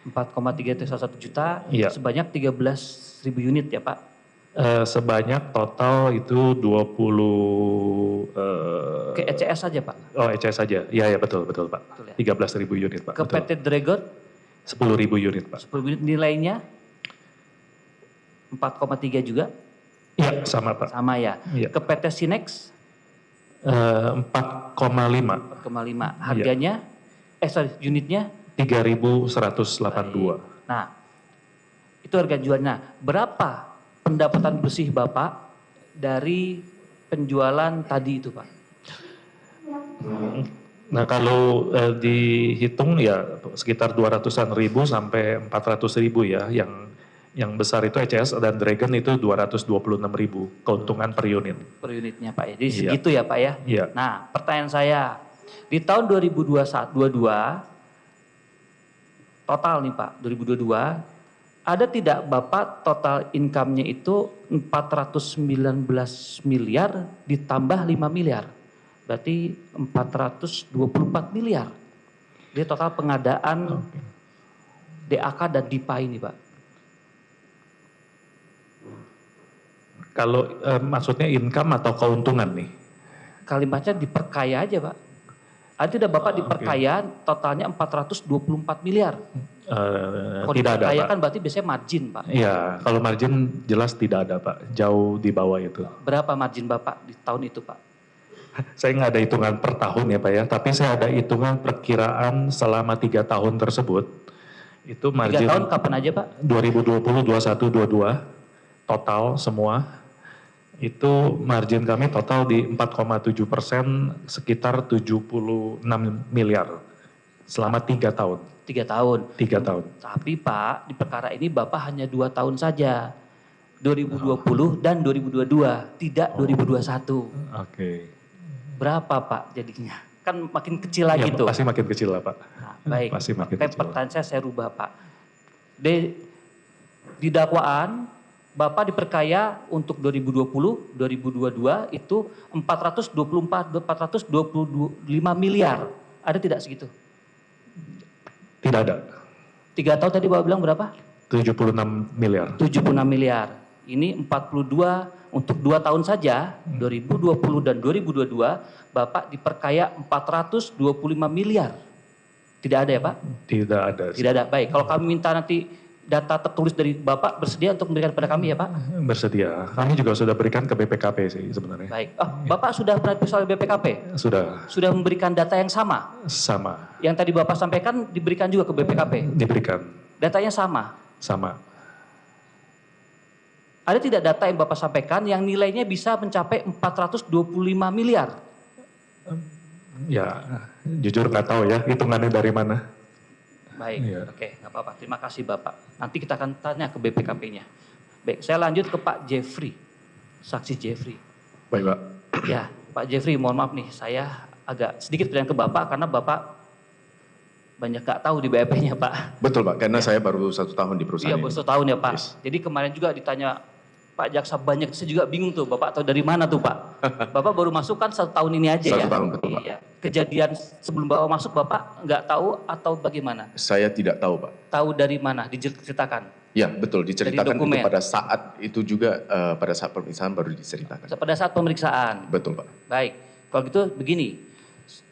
Speaker 3: 4,311 juta,
Speaker 5: Iya.
Speaker 3: sebanyak 13.000 unit ya Pak?
Speaker 5: Sebanyak total itu 20...
Speaker 3: Ke ECS saja Pak?
Speaker 5: Oh ECS saja, iya ya betul Pak.
Speaker 3: Betul ya.
Speaker 5: 13.000 unit Pak.
Speaker 3: Ke
Speaker 5: Betul.
Speaker 3: PT Dragon?
Speaker 5: 10.000 unit Pak.
Speaker 3: 10 unit nilainya? 4,3 juga?
Speaker 5: Iya sama Pak.
Speaker 3: Sama ya.
Speaker 5: Iya.
Speaker 3: Ke PT Sinex?
Speaker 5: 4,5.
Speaker 3: 4,5. Harganya? Unitnya?
Speaker 5: 3.182.
Speaker 3: Nah, itu harga jualnya. Berapa pendapatan bersih Bapak dari penjualan tadi itu Pak?
Speaker 5: Nah kalau dihitung ya sekitar 200-an ribu sampai 400 ribu ya. Yang besar itu ECS dan Dragon itu 226 ribu keuntungan per unit.
Speaker 3: Per unitnya Pak ya. Jadi
Speaker 5: Iya.
Speaker 3: segitu ya Pak ya.
Speaker 5: Iya.
Speaker 3: Nah, pertanyaan saya, di tahun 2022 total nih Pak, 2022 ada tidak Bapak total income-nya itu 419 miliar ditambah 5 miliar. Berarti 424 miliar. Jadi total pengadaan DAK dan DIPA ini Pak.
Speaker 5: Kalau maksudnya income atau keuntungan nih?
Speaker 3: Kalimatnya diperkaya aja Pak. Ada tidak Bapak diperkaya totalnya 424 miliar. Kalau
Speaker 5: Tidak ada,
Speaker 3: diperkaya
Speaker 5: Pak.
Speaker 3: kan berarti biasanya margin Pak.
Speaker 5: Iya, kalau margin jelas tidak ada, Pak. Jauh di bawah itu.
Speaker 3: Berapa margin Bapak di tahun itu Pak?
Speaker 5: Saya nggak ada hitungan per tahun ya, Pak ya. Tapi saya ada hitungan perkiraan selama 3 tahun tersebut. Itu
Speaker 3: 3
Speaker 5: margin
Speaker 3: tahun kapan aja Pak?
Speaker 5: 2020, 21, 22 total semua. Itu margin kami total di 4,7%, sekitar 76 miliar selama 3 tahun.
Speaker 3: 3 tahun.
Speaker 5: 3 tahun.
Speaker 3: Tapi Pak, di perkara ini Bapak hanya 2 tahun saja. 2020 dan 2022, tidak 2021.
Speaker 5: Oke.
Speaker 3: Berapa Pak jadinya? Kan makin kecil lagi
Speaker 5: Ya,
Speaker 3: tuh.
Speaker 5: pasti makin kecil lah, Pak.
Speaker 3: Nah, baik.
Speaker 5: Pasti makin
Speaker 3: Tapi
Speaker 5: kecil.
Speaker 3: pertanyaan saya rubah Pak. Di dakwaan Bapak diperkaya untuk 2020, 2022 itu 425 miliar. Ada tidak segitu?
Speaker 5: Tidak ada.
Speaker 3: 3 tahun tadi Bapak bilang berapa?
Speaker 5: 76 miliar.
Speaker 3: 76 miliar. Ini 42 untuk 2 tahun saja, 2020 dan 2022, Bapak diperkaya 425 miliar. Tidak ada ya Pak?
Speaker 5: Tidak ada.
Speaker 3: Tidak ada. Baik, kalau kami minta nanti data tertulis dari Bapak, bersedia untuk memberikan kepada kami ya Pak?
Speaker 5: Bersedia. Kami juga sudah berikan ke BPKP sih sebenarnya.
Speaker 3: Baik. Oh, Bapak sudah pernah diperiksa oleh BPKP?
Speaker 5: Sudah
Speaker 3: Sudah memberikan data yang sama?
Speaker 5: sama
Speaker 3: Yang tadi Bapak sampaikan diberikan juga ke BPKP?
Speaker 5: diberikan.
Speaker 3: Datanya sama?
Speaker 5: Sama.
Speaker 3: Ada tidak data yang Bapak sampaikan yang nilainya bisa mencapai 425 miliar?
Speaker 5: Ya, jujur nggak tahu ya hitungannya dari mana.
Speaker 3: Baik,
Speaker 5: Iya.
Speaker 3: oke, nggak apa-apa. Terima kasih Bapak. Nanti kita akan tanya ke BPKP-nya. Baik, saya lanjut ke Pak Jeffrey, saksi Jeffrey.
Speaker 5: Baik, Pak.
Speaker 3: Ya, Pak Jeffrey, mohon maaf nih, saya agak sedikit bertanya ke Bapak karena Bapak banyak nggak tahu di BAP-nya Pak.
Speaker 6: Betul Pak, karena saya baru 1 tahun di perusahaan
Speaker 3: Iya,
Speaker 6: ini.
Speaker 3: baru 1 tahun ya Pak.
Speaker 6: Yes.
Speaker 3: Jadi kemarin juga ditanya Pak Jaksa banyak, saya juga bingung tuh, Bapak tahu dari mana tuh Pak? Bapak baru masuk kan 1 tahun ini aja
Speaker 6: 1
Speaker 3: ya?
Speaker 6: tahun, betul, Pak.
Speaker 3: Iya. Kejadian sebelum Bapak masuk Bapak nggak tahu atau bagaimana?
Speaker 6: Saya tidak tahu Pak.
Speaker 3: Tahu dari mana? Diceritakan.
Speaker 6: Ya betul, diceritakan itu
Speaker 3: dokumen.
Speaker 6: pada saat itu juga, pada saat pemeriksaan baru diceritakan.
Speaker 3: Pada saat pemeriksaan.
Speaker 6: Betul Pak.
Speaker 3: Baik, kalau gitu begini,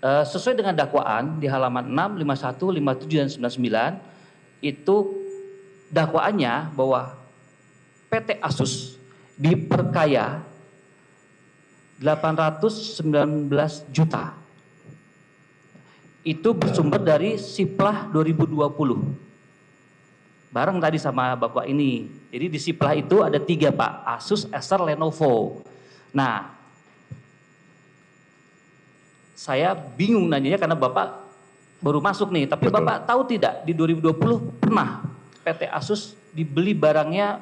Speaker 3: sesuai dengan dakwaan di halaman 6, 51, 57, dan 99, itu dakwaannya bahwa PT Asus diperkaya 819 juta. Itu bersumber dari Siplah 2020. Bareng tadi sama Bapak ini. Jadi di Siplah itu ada 3 Pak, Asus, Acer, Lenovo. Nah, saya bingung nanyanya karena Bapak baru masuk nih. Tapi
Speaker 6: Betul.
Speaker 3: Bapak tahu tidak di 2020 pernah PT Asus dibeli barangnya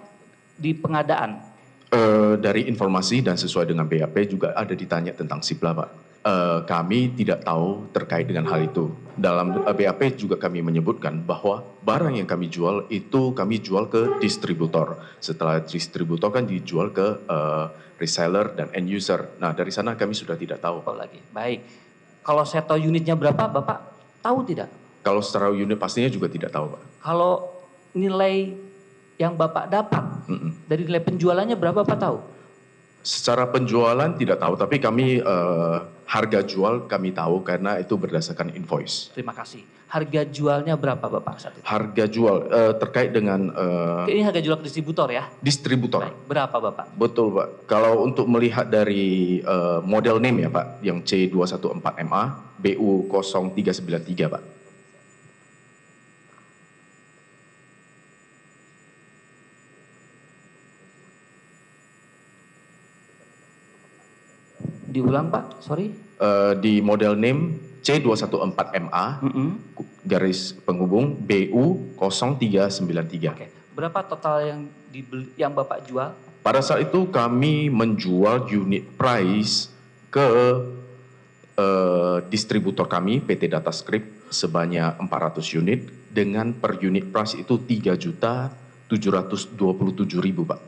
Speaker 3: di pengadaan?
Speaker 6: Dari informasi dan sesuai dengan BAP juga ada ditanya tentang Sipla Pak. Kami tidak tahu terkait dengan hal itu. Dalam BAP juga kami menyebutkan bahwa barang yang kami jual itu kami jual ke distributor. Setelah distributor kan dijual ke reseller dan end user. Nah dari sana kami sudah tidak tahu.
Speaker 3: Tahu lagi. Baik. Kalau saya tahu unitnya berapa, Bapak tahu tidak?
Speaker 6: Kalau secara unit pastinya juga tidak tahu Pak.
Speaker 3: Kalau nilai yang Bapak dapat dari nilai penjualannya berapa Bapak tahu?
Speaker 6: Secara penjualan tidak tahu, tapi kami harga jual kami tahu karena itu berdasarkan invoice.
Speaker 3: Terima kasih. Harga jualnya berapa Bapak saat itu?
Speaker 6: Harga jual terkait dengan
Speaker 3: Ini harga jual ke distributor ya?
Speaker 6: distributor.
Speaker 3: Baik. Berapa Bapak?
Speaker 6: Betul Pak. Kalau untuk melihat dari model name ya Pak, yang C214MA BU0393 Pak.
Speaker 3: Diulang Pak, sorry.
Speaker 6: Di model name C214MA garis penghubung BU0393.
Speaker 3: Oke. Berapa total yang dibeli, yang Bapak jual?
Speaker 6: Pada saat itu kami menjual unit price ke distributor kami PT Datascript sebanyak 400 unit dengan per unit price itu 3.727.000 Pak.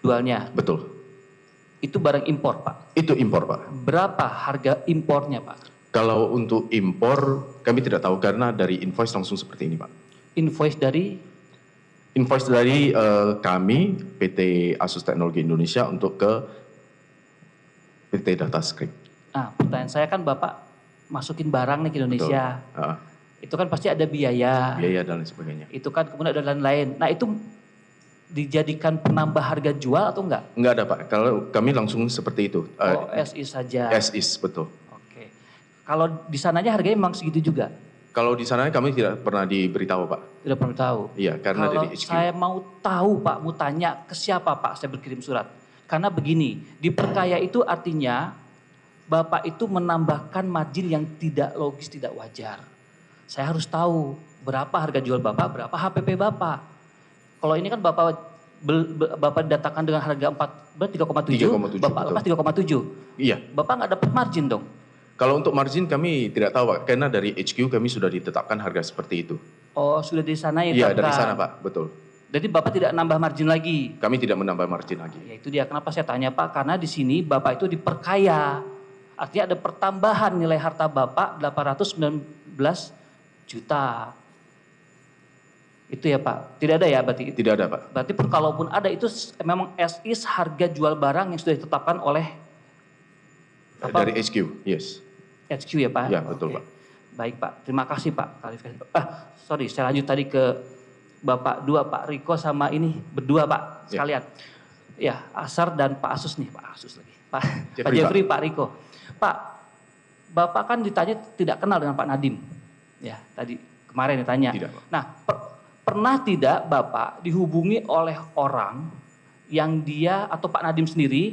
Speaker 3: Jualnya.
Speaker 6: Betul.
Speaker 3: Itu barang impor Pak.
Speaker 6: Itu impor Pak.
Speaker 3: Berapa harga impornya Pak?
Speaker 6: Kalau untuk impor kami tidak tahu karena dari invoice langsung seperti ini Pak.
Speaker 3: Invoice dari
Speaker 6: Invoice dari kami PT Asus Teknologi Indonesia untuk ke PT Datascript.
Speaker 3: pertanyaan saya kan Bapak masukin barang nih ke Indonesia.
Speaker 6: Betul.
Speaker 3: Itu kan pasti ada biaya.
Speaker 6: Biaya dan lain sebagainya.
Speaker 3: Itu kan kemudian ada lain-lain. Nah, itu dijadikan penambah harga jual atau enggak?
Speaker 6: Enggak ada Pak, kalau kami langsung seperti itu.
Speaker 3: SI saja.
Speaker 6: As is, betul.
Speaker 3: Oke. Kalau di sananya harganya memang segitu juga?
Speaker 6: Kalau di sana kami tidak pernah diberitahu Pak.
Speaker 3: Tidak perlu tahu.
Speaker 6: Iya, karena
Speaker 3: Kalau
Speaker 6: dari HQ.
Speaker 3: saya mau tahu Pak, mau tanya ke siapa Pak saya berkirim surat. Karena begini, diperkaya itu artinya Bapak itu menambahkan margin yang tidak logis, tidak wajar. Saya harus tahu berapa harga jual Bapak, berapa HPP Bapak. Kalau ini kan Bapak datangkan dengan harga 3,7,
Speaker 6: 3,7,
Speaker 3: Bapak
Speaker 6: betul.
Speaker 3: lepas 3,7.
Speaker 6: Iya,
Speaker 3: Bapak nggak dapat margin dong.
Speaker 6: kalau untuk margin kami tidak tahu Pak, karena dari HQ kami sudah ditetapkan harga seperti itu.
Speaker 3: Oh, sudah di sana ya?
Speaker 6: Iya, dari sana Pak, betul.
Speaker 3: Jadi Bapak tidak nambah margin lagi.
Speaker 6: Kami tidak menambah margin lagi.
Speaker 3: Ya itu dia kenapa saya tanya Pak, karena di sini Bapak itu diperkaya. Artinya ada pertambahan nilai harta Bapak 819 juta. Itu ya Pak, tidak ada ya berarti?
Speaker 6: Tidak ada Pak.
Speaker 3: Berarti pun kalaupun ada itu memang as is harga jual barang yang sudah ditetapkan oleh apa?
Speaker 6: Dari HQ, yes.
Speaker 3: HQ ya Pak?
Speaker 6: Ya, betul,
Speaker 3: Oke.
Speaker 6: Pak.
Speaker 3: Baik Pak, terima kasih Pak. Sorry, saya lanjut tadi ke Bapak dua, Pak Riko sama ini berdua Pak,
Speaker 6: Ya.
Speaker 3: sekalian. Ya, Asar dan Pak Asus nih, Pak Asus lagi. Pak
Speaker 6: Jeffrey,
Speaker 3: Jeffrey, Pak Riko. Pak, Bapak kan ditanya tidak kenal dengan Pak Nadiem. Ya, tadi kemarin ditanya.
Speaker 6: Tidak, Pak.
Speaker 3: Nah, pernah tidak Bapak dihubungi oleh orang yang dia atau Pak Nadiem sendiri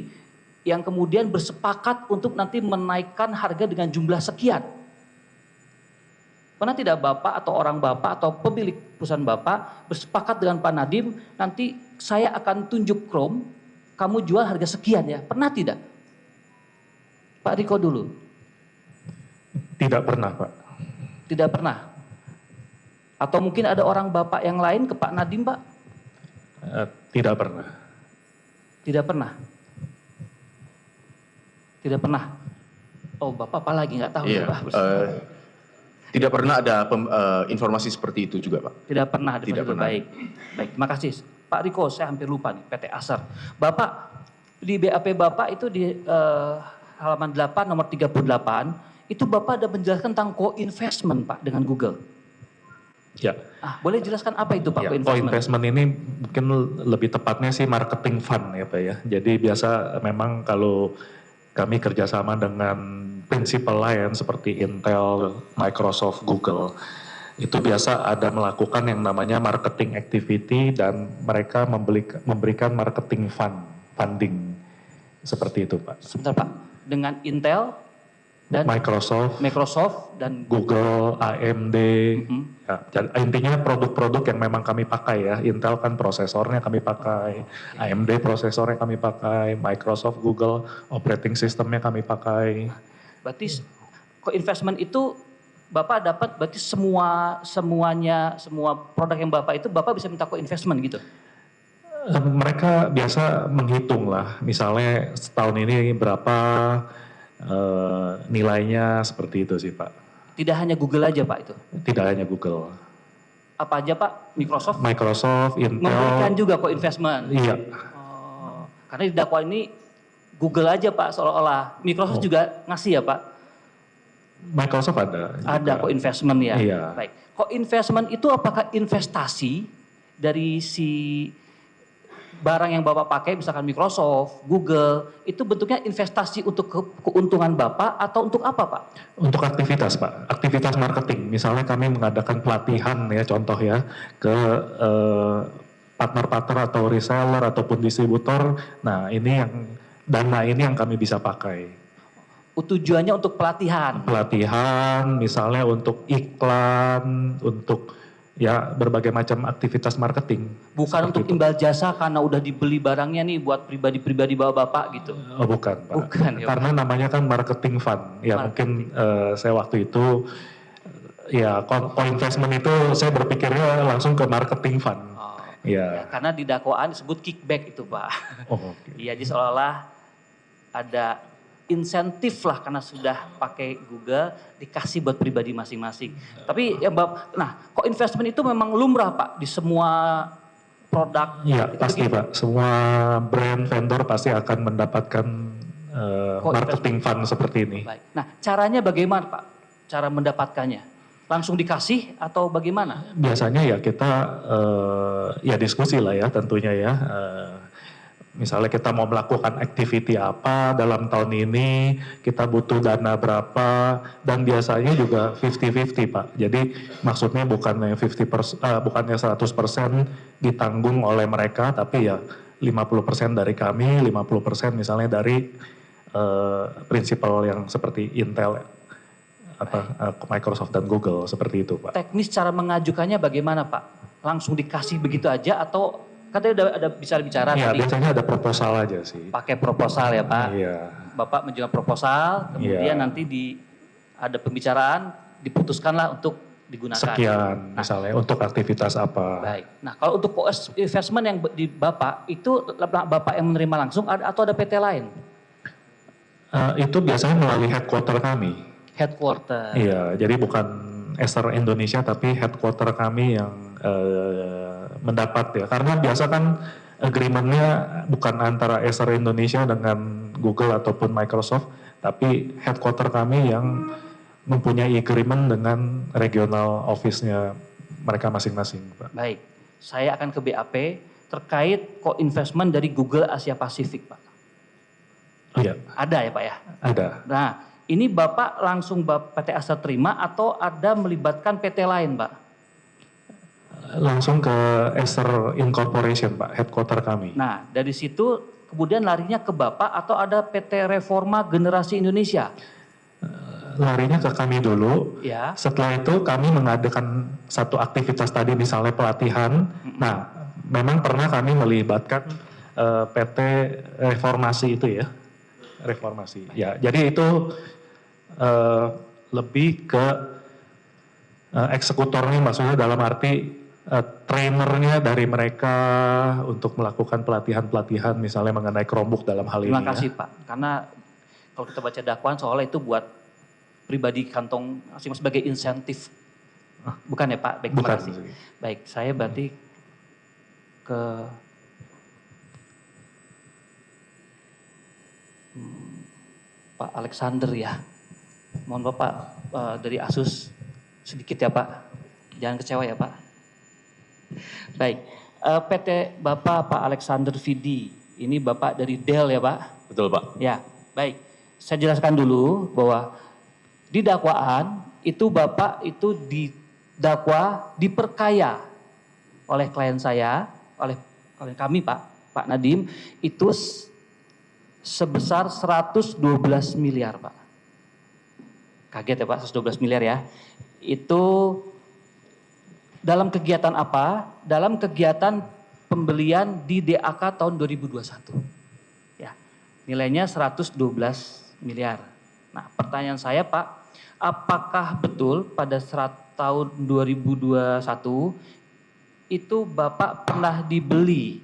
Speaker 3: yang kemudian bersepakat untuk nanti menaikkan harga dengan jumlah sekian? Pernah tidak Bapak atau orang Bapak atau pemilik perusahaan Bapak bersepakat dengan Pak Nadiem, nanti saya akan tunjuk Chrome, kamu jual harga sekian ya? Pernah tidak? Pak Riko dulu.
Speaker 5: Tidak pernah Pak.
Speaker 3: Tidak pernah. Atau mungkin ada orang Bapak yang lain ke Pak Nadiem, Pak?
Speaker 5: Tidak pernah.
Speaker 3: Tidak pernah. Tidak pernah. Oh, Bapak apa lagi nggak tahu
Speaker 6: Iya,
Speaker 3: ya, Pak?
Speaker 6: tidak pernah ada informasi seperti itu juga Pak.
Speaker 3: Tidak pernah.
Speaker 6: Tidak pernah.
Speaker 3: Baik. Baik, terima kasih. Pak Riko, saya hampir lupa nih, PT Asar. Bapak, di BAP Bapak itu di halaman 8 nomor 38, itu Bapak ada menjelaskan tentang co-investment Pak dengan Google.
Speaker 5: Ya.
Speaker 3: Boleh jelaskan apa itu Pak
Speaker 5: Ya,
Speaker 3: co-investment?
Speaker 5: co-investment ini mungkin lebih tepatnya sih marketing fund ya Pak ya. Jadi biasa memang kalau kami kerjasama dengan principal lain seperti Intel, Microsoft, Google, itu biasa ada melakukan yang namanya marketing activity dan mereka memberikan marketing funding seperti itu Pak.
Speaker 3: Sebentar Pak, dengan Intel dan
Speaker 5: Microsoft
Speaker 3: dan
Speaker 5: Google, AMD, ya, intinya produk-produk yang memang kami pakai ya. Intel kan prosesornya kami pakai, AMD prosesornya kami pakai, Microsoft, Google operating systemnya kami pakai.
Speaker 3: berarti co-investment itu Bapak dapat berarti semua produk yang Bapak itu Bapak bisa minta co-investment gitu?
Speaker 5: Mereka biasa menghitung lah, misalnya setahun ini berapa nilainya seperti itu sih Pak.
Speaker 3: Tidak hanya Google aja Pak itu?
Speaker 5: Tidak hanya Google.
Speaker 3: Apa aja Pak?
Speaker 5: Microsoft, Intel.
Speaker 3: Memberikan juga co-investment?
Speaker 5: Iya.
Speaker 3: Oh, karena di dakwaan ini Google aja Pak seolah-olah. Microsoft juga ngasih ya Pak?
Speaker 5: Microsoft ada.
Speaker 3: Ada co-investment ya?
Speaker 5: Iya.
Speaker 3: Baik. Co-investment itu apakah investasi dari si barang yang Bapak pakai, misalkan Microsoft, Google, itu bentuknya investasi untuk keuntungan Bapak atau untuk apa Pak?
Speaker 5: Untuk aktivitas Pak, aktivitas marketing. Misalnya kami mengadakan pelatihan ya contoh ya ke partner-partner atau reseller ataupun distributor. Nah ini yang dana ini yang kami bisa pakai.
Speaker 3: Tujuannya untuk pelatihan?
Speaker 5: Pelatihan misalnya untuk iklan, untuk ya berbagai macam aktivitas marketing.
Speaker 3: Bukan untuk
Speaker 5: itu.
Speaker 3: imbal jasa karena udah dibeli barangnya nih buat pribadi-pribadi Bapak gitu?
Speaker 5: Oh, bukan Pak.
Speaker 3: Bukan, ya,
Speaker 5: Karena namanya kan marketing fund. Ya mungkin saya waktu itu ya co-investment itu saya berpikirnya langsung ke marketing fund.
Speaker 3: Ya, karena di dakwaan disebut kickback itu Pak.
Speaker 5: Oh, oke.
Speaker 3: Iya, jadi seolah-olah ada insentif lah karena sudah pakai Google dikasih buat pribadi masing-masing. Tapi ya kok investment itu memang lumrah Pak di semua produk?
Speaker 5: Iya,
Speaker 3: Itu
Speaker 5: pasti
Speaker 3: begitu?
Speaker 5: Pak. Semua brand vendor pasti akan mendapatkan marketing fund seperti ini.
Speaker 3: Baik. Nah, caranya bagaimana Pak? Cara mendapatkannya? Langsung dikasih atau bagaimana?
Speaker 5: Biasanya ya kita ya diskusi lah ya tentunya ya. Misalnya kita mau melakukan activity apa dalam tahun ini, kita butuh dana berapa, dan biasanya juga 50-50 Pak. Jadi maksudnya bukannya 100% ditanggung oleh mereka, tapi ya 50% dari kami, 50% misalnya dari prinsipal yang seperti Intel, Microsoft dan Google, seperti itu Pak.
Speaker 3: Teknis cara mengajukannya bagaimana Pak? Langsung dikasih begitu aja atau katanya ada bicara-bicara
Speaker 5: Iya,
Speaker 3: tadi
Speaker 5: biasanya ada proposal aja sih.
Speaker 3: pakai proposal ya Pak?
Speaker 5: Iya.
Speaker 3: Bapak menjual proposal, kemudian
Speaker 5: Iya.
Speaker 3: nanti ada pembicaraan, diputuskanlah untuk digunakan.
Speaker 5: Sekian misalnya untuk aktivitas apa.
Speaker 3: Baik. Nah, kalau untuk investment yang di Bapak, itu Bapak yang menerima langsung atau ada PT lain?
Speaker 5: Itu biasanya melalui headquarter kami.
Speaker 3: Headquarter.
Speaker 5: Iya, jadi bukan Acer Indonesia tapi headquarter kami yang mendapat ya. Karena biasa kan agreement-nya bukan antara Acer Indonesia dengan Google ataupun Microsoft, tapi headquarter kami yang mempunyai agreement dengan regional office-nya mereka masing-masing, Pak.
Speaker 3: Baik. Saya akan ke BAP terkait co-investment dari Google Asia Pasifik, Pak.
Speaker 5: Iya,
Speaker 3: Ada ya, Pak ya?
Speaker 5: ada.
Speaker 3: Nah, ini Bapak langsung PT Acer terima atau ada melibatkan PT lain, Pak?
Speaker 5: Langsung ke Acer Incorporation, Pak, headquarter kami.
Speaker 3: Nah, dari situ kemudian larinya ke Bapak atau ada PT Reforma Generasi Indonesia?
Speaker 5: Larinya ke kami dulu.
Speaker 3: Ya.
Speaker 5: Setelah itu kami mengadakan satu aktivitas tadi misalnya pelatihan. Nah, memang pernah kami melibatkan PT Reformasi itu ya. Reformasi. Ya, jadi itu lebih ke eksekutornya, maksudnya dalam arti trainernya dari mereka untuk melakukan pelatihan-pelatihan misalnya mengenai Chromebook dalam hal ini.
Speaker 3: Terima kasih Pak, karena kalau kita baca dakwaan soalnya itu buat pribadi kantong masing-masing sebagai insentif. Bukan ya Pak? Baik, terima
Speaker 5: Bukan.
Speaker 3: kasih. Baik, saya berarti ke Pak Alexander ya. Mohon Bapak dari Asus sedikit ya Pak. Jangan kecewa ya Pak. Baik, PT Bapak Pak Alexander Vidi, ini Bapak dari Dell ya Pak?
Speaker 6: Betul Pak.
Speaker 3: Ya, baik. Saya jelaskan dulu bahwa di dakwaan itu Bapak itu didakwa diperkaya oleh klien saya, oleh kami Pak Nadiem, itu sebesar 112 miliar Pak. Kaget ya Pak, 112 miliar ya. Itu dalam kegiatan apa? Dalam kegiatan pembelian di DAK tahun 2021. Ya, nilainya 112 miliar. Nah, pertanyaan saya Pak, apakah betul pada tahun 2021 itu Bapak pernah dibeli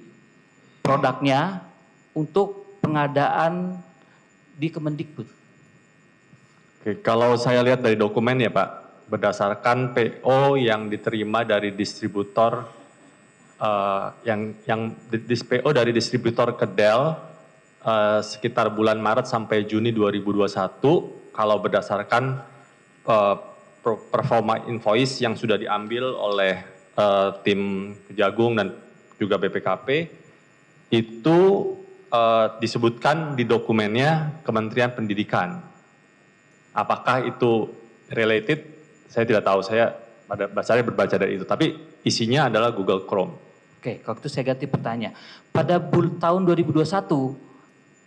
Speaker 3: produknya untuk pengadaan di Kemendikbud?
Speaker 7: Oke, kalau saya lihat dari dokumen ya Pak, berdasarkan PO yang diterima dari distributor PO dari distributor ke Dell sekitar bulan Maret sampai Juni 2021, kalau berdasarkan performa invoice yang sudah diambil oleh tim Kejagung dan juga BPKP, itu disebutkan di dokumennya Kementerian Pendidikan. Apakah itu related? Saya tidak tahu, saya pada dasarnya berbaca dari itu, tapi isinya adalah Google Chrome.
Speaker 3: Oke, kalau itu saya ganti pertanyaan. Pada tahun 2021,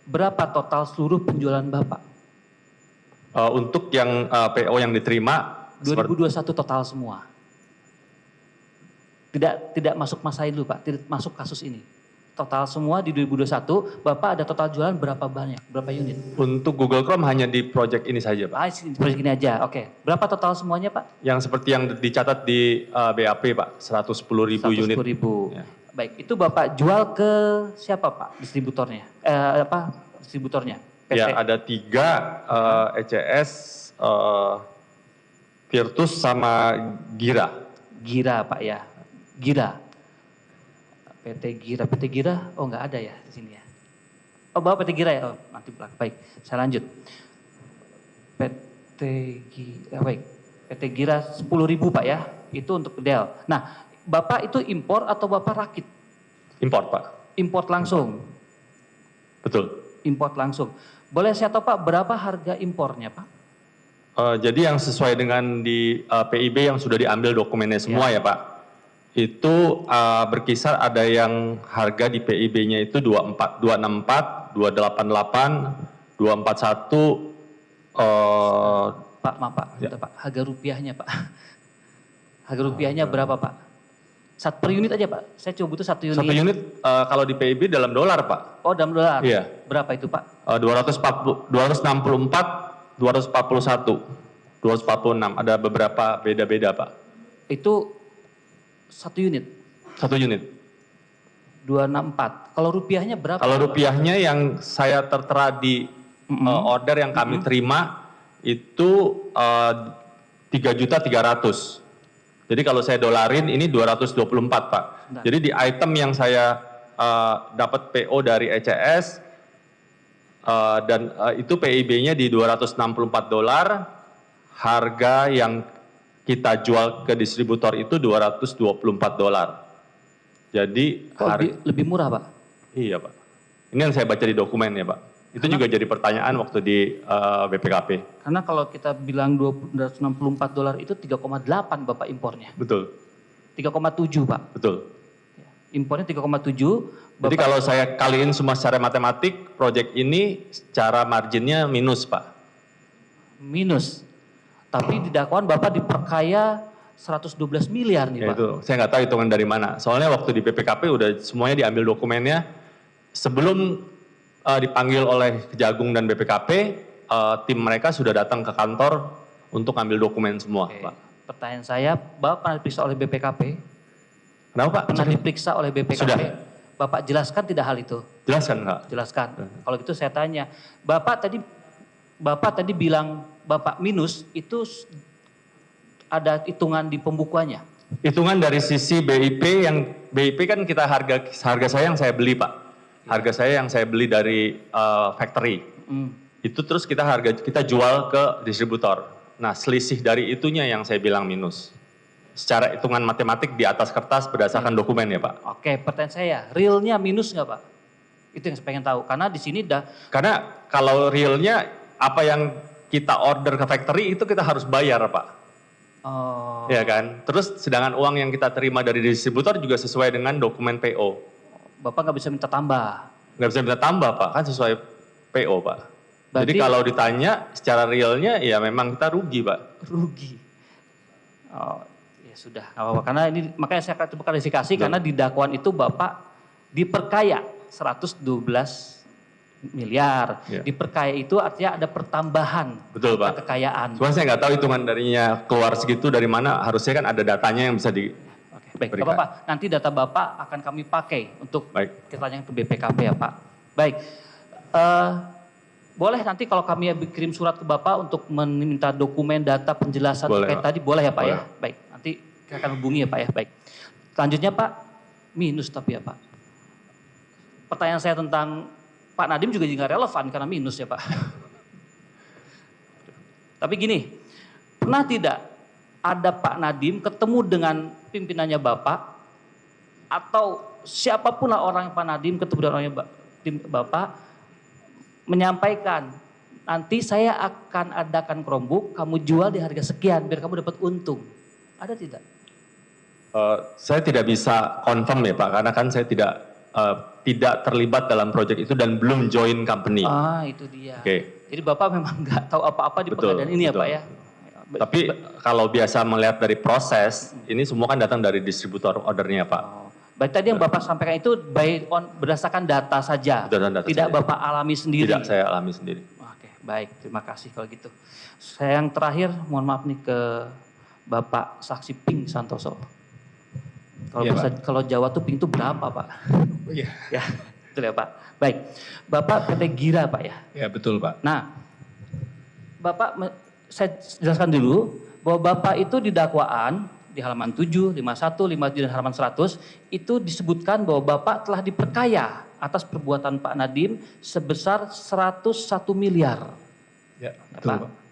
Speaker 3: berapa total seluruh penjualan Bapak?
Speaker 7: Untuk yang PO yang diterima,
Speaker 3: 2021 total semua. Tidak masuk masa ini dulu Pak, tidak masuk kasus ini. Total semua di 2021, Bapak ada total jualan berapa banyak, berapa unit?
Speaker 7: untuk Google Chrome hanya di project ini saja Pak.
Speaker 3: Proyek ini aja, oke. Berapa total semuanya Pak?
Speaker 7: Yang seperti yang dicatat di BAP Pak, 110.000 unit.
Speaker 3: 110.000.
Speaker 7: Ya.
Speaker 3: Baik, itu Bapak jual ke siapa Pak distributornya? Distributornya? PT.
Speaker 7: Ya, ada 3 ECS, Virtus sama Gira.
Speaker 3: Gira Pak ya, Gira. PT Gira, oh nggak ada ya di sini ya. Oh Bapak PT Gira ya, oh, nanti belakang. Baik, saya lanjut. PT Gira, baik. PT Gira 10.000 Pak ya, itu untuk Dell. Nah, Bapak itu impor atau Bapak rakit?
Speaker 7: Import Pak.
Speaker 3: Import langsung,
Speaker 7: Betul.
Speaker 3: import langsung. Boleh saya tahu Pak berapa harga impornya Pak?
Speaker 7: Jadi yang sesuai dengan di PIB yang sudah diambil dokumennya semua ya Pak. Itu berkisar ada yang harga di PIB-nya itu 264, 288, 241.
Speaker 3: Pak, maaf Pak, bentar, Pak. Harga rupiahnya Pak. Harga rupiahnya berapa Pak? Per unit aja Pak. Saya coba butuh 1 unit.
Speaker 7: 1 unit kalau di PIB dalam dolar Pak.
Speaker 3: Oh dalam dolar?
Speaker 7: Iya.
Speaker 3: Berapa itu Pak?
Speaker 7: 264, 241, 246. Ada beberapa beda-beda Pak.
Speaker 3: Itu 1 unit?
Speaker 7: 1 unit.
Speaker 3: 264. Kalau rupiahnya berapa?
Speaker 7: Kalau
Speaker 3: Pak?
Speaker 7: rupiahnya yang saya tertera di order yang kami terima itu 3.300.000. Jadi kalau saya dolarin ini 224 Pak.
Speaker 3: Nah.
Speaker 7: Jadi di item yang saya dapat PO dari ECS dan itu PIB-nya di $264, harga yang kita jual ke distributor itu $224. Jadi
Speaker 3: Kok lebih murah Pak?
Speaker 7: Iya Pak. Ini yang saya baca di dokumen ya Pak. Itu juga jadi pertanyaan waktu di BPKP.
Speaker 3: Karena kalau kita bilang $264 itu 3,8 Bapak impornya.
Speaker 7: Betul,
Speaker 3: 3,7 Pak.
Speaker 7: betul.
Speaker 3: Impornya 3,7.
Speaker 7: Jadi kalau saya kaliin semua secara matematik, proyek ini secara marginnya minus Pak.
Speaker 3: Minus. Tapi di dakwaan Bapak diperkaya 112 miliar nih
Speaker 7: Ya
Speaker 3: Pak.
Speaker 7: itu, saya nggak tahu hitungan dari mana. Soalnya waktu di BPKP udah semuanya diambil dokumennya. Sebelum dipanggil oleh Kejagung dan BPKP, tim mereka sudah datang ke kantor untuk ambil dokumen semua
Speaker 3: Oke.
Speaker 7: Pak.
Speaker 3: Pertanyaan saya, Bapak pernah diperiksa oleh BPKP?
Speaker 7: Kenapa Pak?
Speaker 3: Pernah diperiksa oleh BPKP?
Speaker 7: Sudah.
Speaker 3: Bapak jelaskan tidak hal itu?
Speaker 7: Jelaskan nggak?
Speaker 3: Jelaskan. Kalau gitu saya tanya, Bapak tadi bilang Bapak minus, itu ada hitungan di pembukuannya?
Speaker 7: Hitungan dari sisi BIP, yang BIP kan kita harga saya yang saya beli Pak. Harga saya yang saya beli dari factory. Itu terus kita jual ke distributor. Nah, selisih dari itunya yang saya bilang minus. Secara hitungan matematik di atas kertas berdasarkan dokumen ya Pak.
Speaker 3: Oke, pertanyaan saya, realnya minus nggak Pak? Itu yang saya pengen tahu. Karena di sini
Speaker 7: Karena kalau realnya apa yang kita order ke factory itu kita harus bayar Pak.
Speaker 3: Oh,
Speaker 7: Ya kan? Terus sedangkan uang yang kita terima dari distributor juga sesuai dengan dokumen PO.
Speaker 3: Bapak nggak bisa minta tambah.
Speaker 7: Nggak bisa minta tambah Pak, kan sesuai PO Pak. Jadi
Speaker 3: Berarti-
Speaker 7: kalau ditanya secara realnya ya memang kita rugi Pak.
Speaker 3: Rugi. Oh, ya sudah, nggak apa-apa. Karena ini makanya saya akan coba klarifikasi karena di dakwaan itu Bapak diperkaya 112 miliar.
Speaker 7: Ya.
Speaker 3: Diperkaya itu artinya ada pertambahan
Speaker 7: Betul Pak.
Speaker 3: kekayaan.
Speaker 7: Cuma saya nggak tahu hitungan darinya keluar segitu dari mana, harusnya kan ada datanya yang bisa di...
Speaker 3: Oke, baik,
Speaker 7: Berikan.
Speaker 3: Bapak, nanti data Bapak akan kami pakai untuk
Speaker 7: Baik.
Speaker 3: kita tanya ke BPKP ya Pak. Baik, boleh nanti kalau kami kirim surat ke Bapak untuk meminta dokumen data penjelasan
Speaker 7: Boleh,
Speaker 3: terkait
Speaker 7: Pak.
Speaker 3: tadi, boleh ya Pak ya?
Speaker 7: Boleh.
Speaker 3: Baik, nanti kita akan hubungi ya Pak ya, baik. Selanjutnya Pak, minus tapi ya Pak. Pertanyaan saya tentang Pak Nadiem juga nggak relevan karena minus ya Pak. Tapi gini, pernah tidak ada Pak Nadiem ketemu dengan pimpinannya Bapak atau siapapun lah orang Pak Nadiem ketemu dengan orangnya Bapak menyampaikan nanti saya akan adakan Chromebook, kamu jual di harga sekian biar kamu dapat untung. Ada tidak?
Speaker 7: Saya tidak bisa confirm ya Pak, karena kan saya tidak terlibat dalam proyek itu dan belum join company.
Speaker 3: Ah itu dia.
Speaker 7: Oke.
Speaker 3: Jadi Bapak memang nggak tahu apa-apa di
Speaker 7: Betul,
Speaker 3: pengadaan ini ya
Speaker 7: betul.
Speaker 3: Pak ya?
Speaker 7: Tapi kalau biasa melihat dari proses, ini semua kan datang dari distributor ordernya Pak.
Speaker 3: Oh. Baik tadi yang Bapak sampaikan itu berdasarkan data saja,
Speaker 7: Berdasarkan data
Speaker 3: tidak
Speaker 7: saja.
Speaker 3: Bapak alami sendiri.
Speaker 7: Tidak saya alami sendiri.
Speaker 3: Oke, baik, terima kasih kalau gitu. Saya yang terakhir, mohon maaf nih ke Bapak Saksi Ping Santoso. Kalau
Speaker 8: Iya,
Speaker 3: bahasa, kalau Jawa tuh Ping itu berapa Pak?
Speaker 8: Iya.
Speaker 3: Ya, Betul ya Pak. Baik, Bapak PT Gira Pak ya.
Speaker 8: Ya betul Pak.
Speaker 3: Nah, saya jelaskan dulu bahwa Bapak itu di dakwaan di halaman 7, 51, 57 dan halaman 100 itu disebutkan bahwa Bapak telah diperkaya atas perbuatan Pak Nadiem sebesar 101 miliar.
Speaker 8: Ya betul Pak.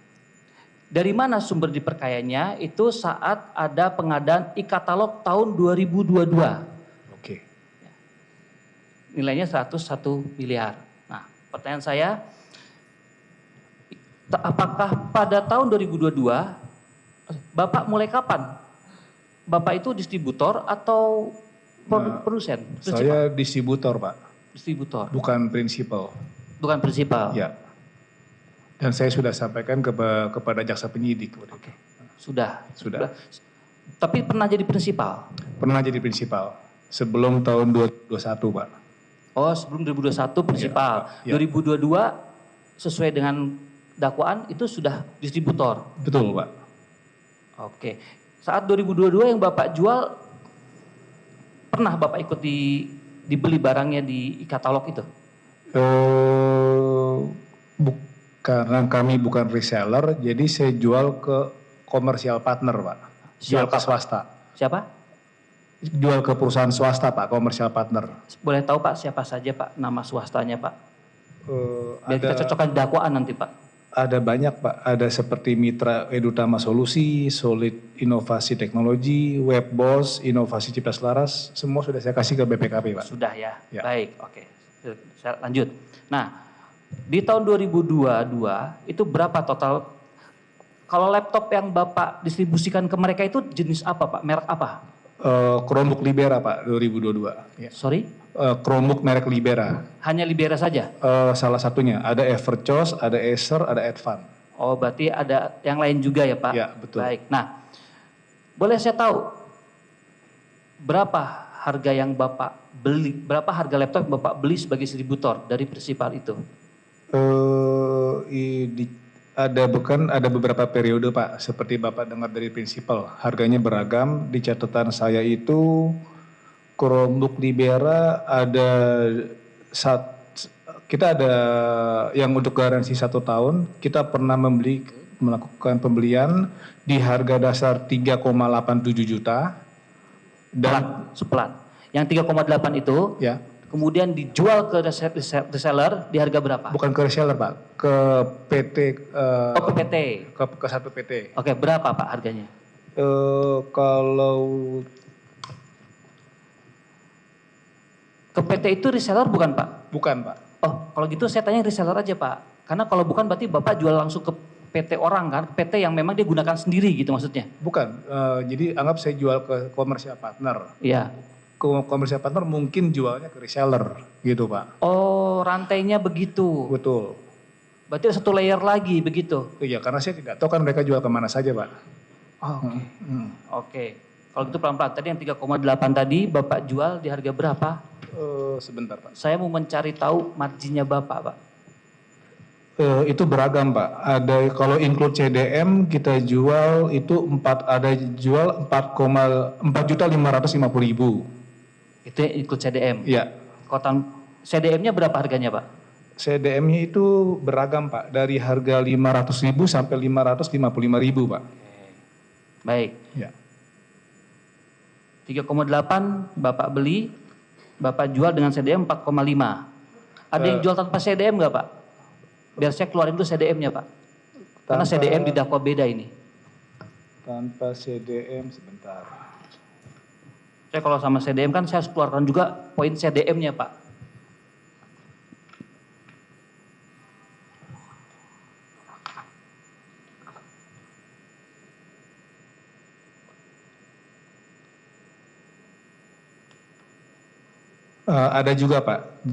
Speaker 3: Dari mana sumber diperkayanya? Itu saat ada pengadaan e-katalog tahun 2022.
Speaker 8: Oke.
Speaker 3: Nilainya 101 miliar. Nah, pertanyaan saya, apakah pada tahun 2022, Bapak mulai kapan? Bapak itu distributor atau produsen?
Speaker 8: Saya distributor Pak,
Speaker 3: Distributor,
Speaker 8: bukan prinsipal.
Speaker 3: bukan prinsipal.
Speaker 8: Ya. Dan saya sudah sampaikan kepada jaksa penyidik.
Speaker 3: Oke. Sudah.
Speaker 8: Sudah.
Speaker 3: Tapi pernah jadi prinsipal?
Speaker 8: Pernah jadi prinsipal sebelum tahun 2021 Pak.
Speaker 3: Oh, sebelum 2021 prinsipal.
Speaker 8: Ya.
Speaker 3: 2022 sesuai dengan dakwaan itu sudah distributor.
Speaker 8: Betul Pak.
Speaker 3: Oke. Saat 2022 yang Bapak jual, pernah Bapak ikut dibeli barangnya di e-katalog itu?
Speaker 8: Karena kami bukan reseller, jadi saya jual ke komersial partner Pak. Jual ke swasta.
Speaker 3: Siapa?
Speaker 8: Jual ke perusahaan swasta Pak, komersial partner.
Speaker 3: Boleh tahu Pak siapa saja Pak nama swastanya Pak? Biar kita
Speaker 8: Ada
Speaker 3: cocokkan dakwaan nanti Pak.
Speaker 8: Ada banyak Pak, ada seperti Mitra Edutama Solusi, Solid Inovasi Teknologi, Webboss, Inovasi Cipta Selaras, semua sudah saya kasih ke BPKP Pak.
Speaker 3: Sudah ya?
Speaker 8: Ya.
Speaker 3: Baik, oke. Saya lanjut. Nah, di tahun 2022 itu berapa total? Kalau laptop yang Bapak distribusikan ke mereka itu jenis apa Pak? Merek apa?
Speaker 8: Chromebook Libera Pak 2022. Ya.
Speaker 3: Sorry?
Speaker 8: Chromebook merek Libera.
Speaker 3: Hanya Libera saja?
Speaker 8: Salah satunya ada Everchoice, ada Acer, ada Advan.
Speaker 3: Oh, berarti ada yang lain juga ya Pak?
Speaker 8: Ya, betul.
Speaker 3: Baik. Nah, boleh saya tahu berapa harga yang Bapak beli, berapa harga laptop yang Bapak beli sebagai distributor dari prinsipal itu?
Speaker 8: Ada beberapa periode Pak, seperti Bapak dengar dari prinsipal, harganya beragam. Di catatan saya itu Chromebook Libera kita ada yang untuk garansi 1 tahun, kita pernah melakukan pembelian di harga dasar 3,87 juta dan
Speaker 3: Sepelat. Yang 3,8 itu
Speaker 8: ya,
Speaker 3: kemudian dijual ke reseller di harga berapa?
Speaker 8: bukan ke reseller Pak, ke PT
Speaker 3: Oh, ke PT.
Speaker 8: ke satu PT.
Speaker 3: Oke, berapa Pak harganya?
Speaker 8: Kalau
Speaker 3: Ke PT itu reseller bukan Pak?
Speaker 8: bukan Pak.
Speaker 3: Oh, kalau gitu saya tanya reseller aja Pak. Karena kalau bukan berarti Bapak jual langsung ke PT orang kan? PT yang memang dia gunakan sendiri gitu maksudnya?
Speaker 8: Bukan, jadi anggap saya jual ke komersial partner.
Speaker 3: Iya.
Speaker 8: Komersial partner mungkin jualnya ke reseller gitu Pak.
Speaker 3: Oh, rantainya begitu.
Speaker 8: Betul.
Speaker 3: Berarti ada 1 layer lagi begitu?
Speaker 8: Iya, karena saya tidak tahu kan mereka jual kemana saja Pak.
Speaker 3: Oh, oke. Kalau gitu pelan-pelan. Tadi yang 3,8 tadi Bapak jual di harga berapa?
Speaker 8: Sebentar Pak.
Speaker 3: Saya mau mencari tahu marginnya Bapak Pak.
Speaker 8: Itu beragam Pak. Ada kalau include CDM kita jual itu 4.550.000.
Speaker 3: Itu yang ikut CDM?
Speaker 8: Iya.
Speaker 3: Kotan CDM-nya berapa harganya Pak?
Speaker 8: CDM-nya itu beragam Pak. Dari harga 500.000 sampai 555.000 Pak.
Speaker 3: Baik.
Speaker 8: Ya.
Speaker 3: 3,8 Bapak beli, Bapak jual dengan CDM 4,5. Ada yang jual tanpa CDM nggak Pak? Biar saya keluarin dulu CDM-nya Pak. Karena CDM didakwa beda ini.
Speaker 8: Tanpa CDM sebentar.
Speaker 3: Saya kalau sama CDM kan saya harus keluarkan juga poin CDM-nya Pak.
Speaker 8: Ada juga Pak,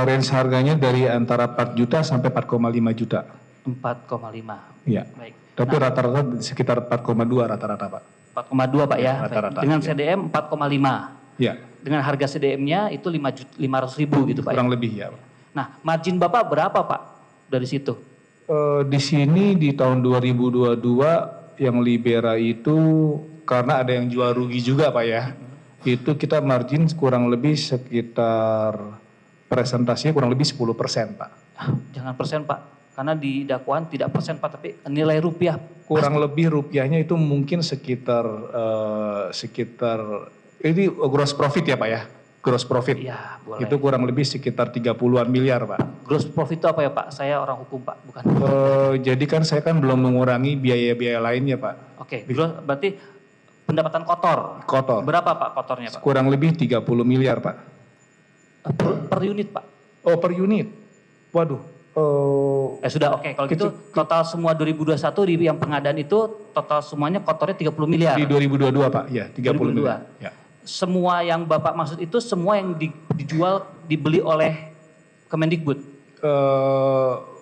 Speaker 8: range harganya dari antara 4 juta sampai 4,5 juta.
Speaker 3: 4,5.
Speaker 8: Iya.
Speaker 3: Baik.
Speaker 8: Tapi rata-rata sekitar 4,2 rata-rata Pak.
Speaker 3: 4,2 Pak ya.
Speaker 8: Rata-rata,
Speaker 3: Dengan
Speaker 8: ya.
Speaker 3: CDM 4,5.
Speaker 8: Iya,
Speaker 3: Dengan harga CDM-nya itu 500.000 gitu Pak.
Speaker 8: kurang
Speaker 3: Ya?
Speaker 8: lebih ya.
Speaker 3: Nah, margin Bapak berapa Pak dari situ?
Speaker 8: Di sini di tahun 2022 yang Libera itu karena ada yang jual rugi juga Pak ya. Itu kita margin kurang lebih sekitar presentasinya kurang lebih 10%, Pak.
Speaker 3: Jangan persen Pak, karena di dakwaan tidak persen Pak, tapi nilai rupiah.
Speaker 8: Kurang lebih rupiahnya itu mungkin sekitar ini gross profit ya Pak ya? Gross profit.
Speaker 3: Iya, boleh.
Speaker 8: Itu kurang lebih sekitar 30-an miliar Pak.
Speaker 3: Gross profit itu apa ya Pak? Saya orang hukum Pak, bukan.
Speaker 8: Jadi kan saya kan belum mengurangi biaya-biaya lainnya Pak.
Speaker 3: Oke, berarti pendapatan kotor.
Speaker 8: Kotor.
Speaker 3: Berapa Pak kotornya Pak?
Speaker 8: Kurang lebih 30 miliar Pak.
Speaker 3: Per unit Pak?
Speaker 8: Oh per unit? Waduh.
Speaker 3: Sudah oke, kalau gitu total semua 2021 di yang pengadaan itu total semuanya kotornya 30 miliar.
Speaker 8: Di 2022 Pak, ya 30 miliar. Ya.
Speaker 3: Semua yang Bapak maksud itu semua yang dijual, dibeli oleh Kemendikbud?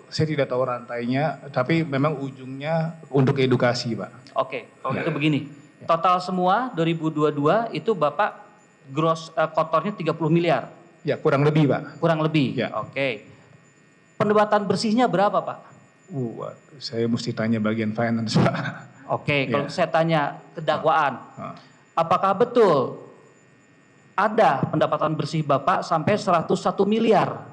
Speaker 8: Saya tidak tahu rantainya, tapi memang ujungnya untuk edukasi Pak.
Speaker 3: Oke, kalau gitu begini. Total semua 2022 itu Bapak gross kotornya 30 miliar?
Speaker 8: Ya kurang lebih Pak.
Speaker 3: Kurang lebih?
Speaker 8: Ya.
Speaker 3: Oke. Pendapatan bersihnya berapa Pak?
Speaker 8: Waduh, saya mesti tanya bagian finance Pak.
Speaker 3: Oke, kalau saya tanya ke dakwaan. Apakah betul ada pendapatan bersih Bapak sampai 101 miliar?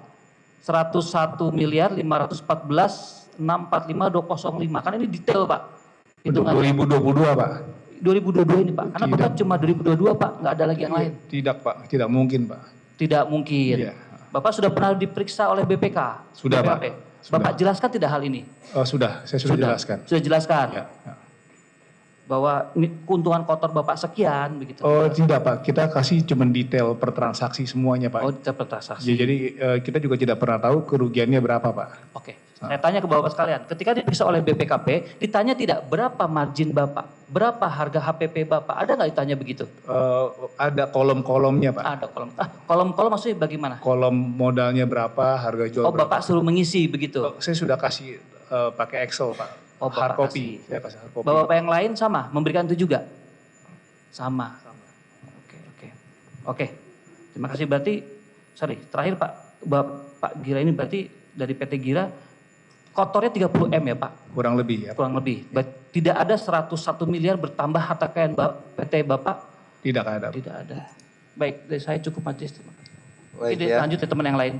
Speaker 3: 101 miliar 514 645 205. Kan ini detail Pak.
Speaker 8: Untuk 2022 Pak?
Speaker 3: 2022 ini Pak. Karena Bapak cuma 2022 Pak, nggak ada lagi yang lain.
Speaker 8: Tidak Pak, tidak mungkin Pak.
Speaker 3: Tidak mungkin.
Speaker 8: Iya.
Speaker 3: Bapak sudah pernah diperiksa oleh BPK?
Speaker 8: Sudah
Speaker 3: BPKP.
Speaker 8: Pak. Sudah.
Speaker 3: Bapak jelaskan tidak hal ini?
Speaker 8: Sudah, saya sudah jelaskan.
Speaker 3: Sudah jelaskan?
Speaker 8: Ya.
Speaker 3: Bahwa keuntungan kotor Bapak sekian begitu?
Speaker 8: Oh tidak Pak, kita kasih cuma detail per transaksi semuanya Pak.
Speaker 3: Oh detail per transaksi.
Speaker 8: Ya, jadi kita juga tidak pernah tahu kerugiannya berapa Pak.
Speaker 3: Oke, saya tanya ke Bapak sekalian. Ketika diperiksa oleh BPKP, ditanya tidak berapa margin Bapak? Berapa harga HPP Bapak? Ada nggak ditanya begitu?
Speaker 8: Ada kolom-kolomnya Pak.
Speaker 3: Ada kolom. Kolom-kolom maksudnya bagaimana?
Speaker 8: Kolom modalnya berapa, harga jual berapa.
Speaker 3: Bapak suruh mengisi begitu?
Speaker 8: Saya sudah kasih pakai Excel Pak.
Speaker 3: Bapak
Speaker 8: hard copy.
Speaker 3: kasih.
Speaker 8: Saya kasih hard copy.
Speaker 3: Bapak yang lain sama, memberikan itu juga? Sama. Oke. Terima kasih, berarti, terakhir Pak Gira ini berarti dari PT Gira, kotornya 30 M ya Pak?
Speaker 8: Kurang lebih ya.
Speaker 3: Kurang lebih. Tidak ada 101 miliar bertambah harta kekayaan PT Bapak?
Speaker 8: Tidak ada.
Speaker 3: Tidak ada. Baik, dari saya cukup majelis. Terima kasih.
Speaker 1: Baik,
Speaker 3: Jadi
Speaker 1: ya.
Speaker 3: lanjut ya teman yang lain.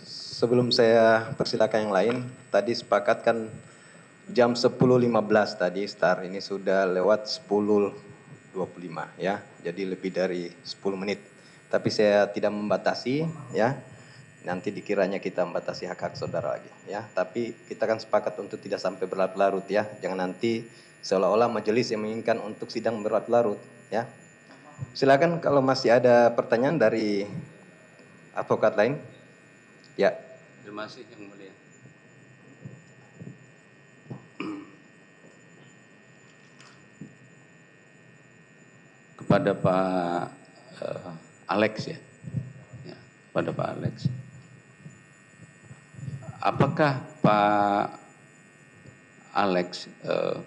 Speaker 1: Sebelum saya persilakan yang lain, tadi sepakat kan jam 10.15 tadi start, ini sudah lewat 10.25 ya. Jadi lebih dari 10 menit. Tapi saya tidak membatasi ya. Nanti dikiranya kita membatasi hak-hak saudara lagi ya. Tapi kita kan sepakat untuk tidak sampai berlarut-larut ya. Jangan nanti seolah-olah majelis yang menginginkan untuk sidang berlarut-larut ya. Silakan kalau masih ada pertanyaan dari advokat lain. Ya.
Speaker 9: Terima kasih yang mulia. Kepada Pak Alex ya, kepada Pak Alex. Apakah Pak Alex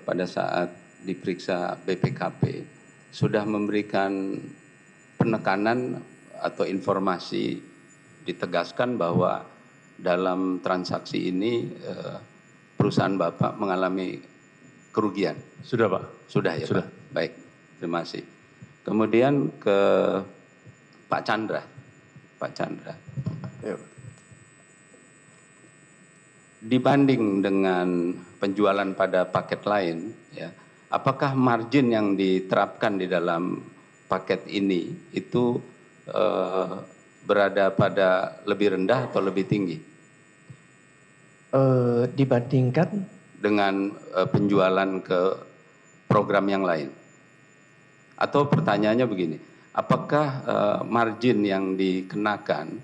Speaker 9: pada saat diperiksa BPKP sudah memberikan penekanan atau informasi, ditegaskan bahwa dalam transaksi ini perusahaan Bapak mengalami kerugian?
Speaker 7: Sudah Pak.
Speaker 9: Sudah ya
Speaker 7: Sudah.
Speaker 9: Pak? Baik, terima kasih. Kemudian ke Pak Chandra. Pak Chandra.
Speaker 1: Yuk.
Speaker 9: Dibanding dengan penjualan pada paket lain, ya, apakah margin yang diterapkan di dalam paket ini itu berada pada lebih rendah atau lebih tinggi?
Speaker 4: Dibandingkan
Speaker 9: dengan penjualan ke program yang lain? Atau pertanyaannya begini, apakah margin yang dikenakan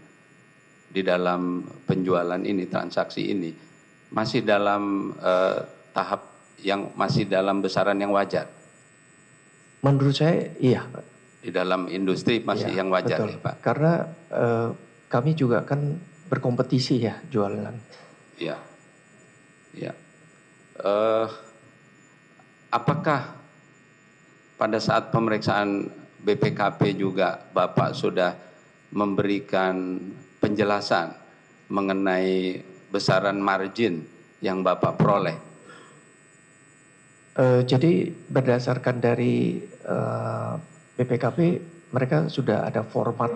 Speaker 9: di dalam penjualan ini, transaksi ini, masih dalam tahap yang masih dalam besaran yang wajar?
Speaker 4: menurut saya iya Pak.
Speaker 9: Di dalam industri masih
Speaker 4: Iya,
Speaker 9: yang wajar
Speaker 4: betul.
Speaker 9: ya Pak?
Speaker 4: Karena kami juga kan berkompetisi ya jualan.
Speaker 9: Iya. Ya. Apakah pada saat pemeriksaan BPKP juga Bapak sudah memberikan penjelasan mengenai besaran margin yang Bapak peroleh?
Speaker 4: Jadi berdasarkan dari BPKP mereka sudah ada format.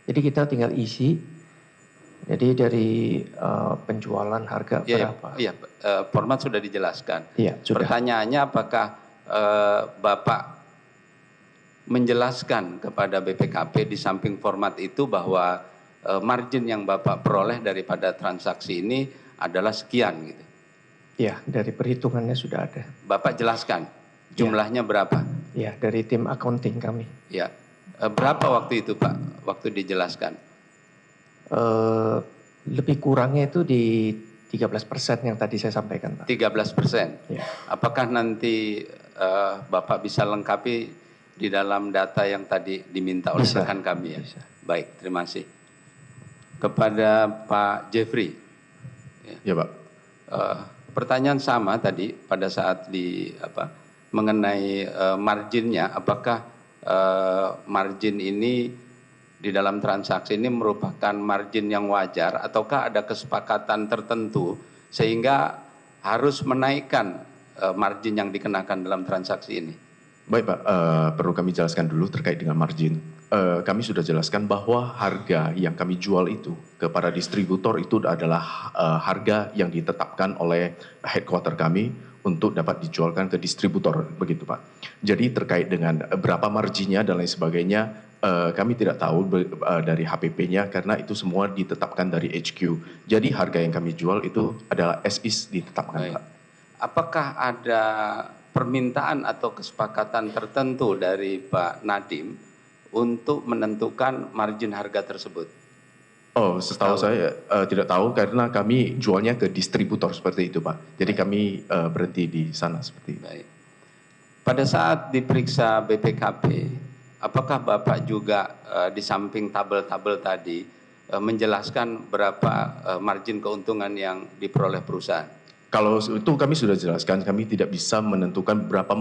Speaker 4: Jadi kita tinggal isi Jadi dari penjualan harga berapa?
Speaker 9: Iya, format sudah dijelaskan.
Speaker 4: Iya, sudah.
Speaker 9: Pertanyaannya apakah Bapak menjelaskan kepada BPKP di samping format itu bahwa margin yang Bapak peroleh daripada transaksi ini adalah sekian gitu.
Speaker 4: Iya, dari perhitungannya sudah ada.
Speaker 9: Bapak jelaskan jumlahnya berapa?
Speaker 4: Iya, dari tim accounting kami.
Speaker 9: Ya. Berapa waktu itu Pak, waktu dijelaskan?
Speaker 4: Lebih kurangnya itu di 13% yang tadi saya sampaikan, Pak.
Speaker 9: 13%.
Speaker 4: Ya.
Speaker 9: Apakah nanti Bapak bisa lengkapi di dalam data yang tadi diminta oleh
Speaker 4: Bisa.
Speaker 9: rekan kami ya?
Speaker 4: Bisa.
Speaker 9: Baik, terima kasih. Kepada Pak Jeffrey.
Speaker 6: Ya Pak.
Speaker 9: Pertanyaan sama tadi pada saat mengenai marginnya, apakah margin ini di dalam transaksi ini merupakan margin yang wajar ataukah ada kesepakatan tertentu sehingga harus menaikkan margin yang dikenakan dalam transaksi ini?
Speaker 6: Baik Pak, perlu kami jelaskan dulu terkait dengan margin. Kami sudah jelaskan bahwa harga yang kami jual itu kepada distributor itu adalah harga yang ditetapkan oleh headquarter kami untuk dapat dijualkan ke distributor, begitu Pak. Jadi terkait dengan berapa marginnya dan lain sebagainya, kami tidak tahu dari HPP-nya karena itu semua ditetapkan dari HQ. Jadi harga yang kami jual itu adalah as is ditetapkan
Speaker 9: Baik.
Speaker 6: Pak.
Speaker 9: Apakah ada permintaan atau kesepakatan tertentu dari Pak Nadiem untuk menentukan margin harga tersebut?
Speaker 6: Oh, setahu saya tidak tahu karena kami jualnya ke distributor seperti itu Pak. Jadi kami berhenti di sana seperti itu.
Speaker 9: Baik. Pada saat diperiksa BPKP, apakah Bapak juga di samping tabel-tabel tadi menjelaskan berapa margin keuntungan yang diperoleh perusahaan?
Speaker 6: Kalau itu kami sudah jelaskan, kami tidak bisa menentukan berapa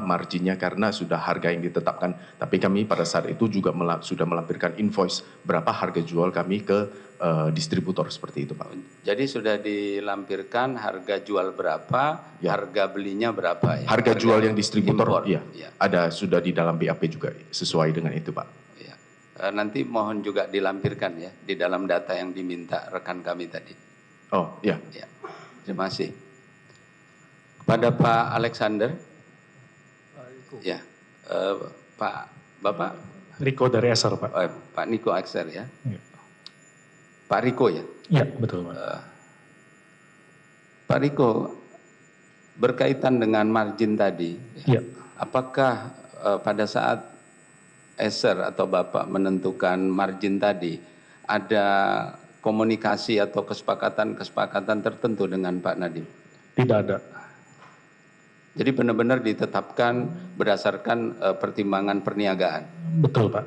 Speaker 6: marginnya karena sudah harga yang ditetapkan. Tapi kami pada saat itu juga sudah melampirkan invoice berapa harga jual kami ke distributor seperti itu Pak.
Speaker 9: Jadi sudah dilampirkan harga jual berapa,
Speaker 6: Ya.
Speaker 9: harga belinya berapa ya?
Speaker 6: Harga jual yang distributor,
Speaker 9: impor.
Speaker 6: iya,
Speaker 9: Ya.
Speaker 6: ada sudah di dalam BAP juga sesuai dengan itu Pak.
Speaker 9: Ya. Nanti mohon juga dilampirkan ya di dalam data yang diminta rekan kami tadi.
Speaker 6: Oh ya.
Speaker 9: Ya. Terima kasih. Kepada Pak Alexander. Ya. Bapak
Speaker 5: Riko dari Eser, Pak.
Speaker 9: Pak Niko Akser ya.
Speaker 5: Iya.
Speaker 9: Pak Riko ya.
Speaker 5: Iya, betul, Pak.
Speaker 9: Pak Riko, berkaitan dengan margin tadi,
Speaker 5: Iya.
Speaker 9: apakah pada saat Eser atau Bapak menentukan margin tadi, ada komunikasi atau kesepakatan tertentu dengan Pak Nadiem?
Speaker 5: Tidak ada.
Speaker 9: Jadi benar-benar ditetapkan berdasarkan pertimbangan perniagaan.
Speaker 5: Betul, Pak.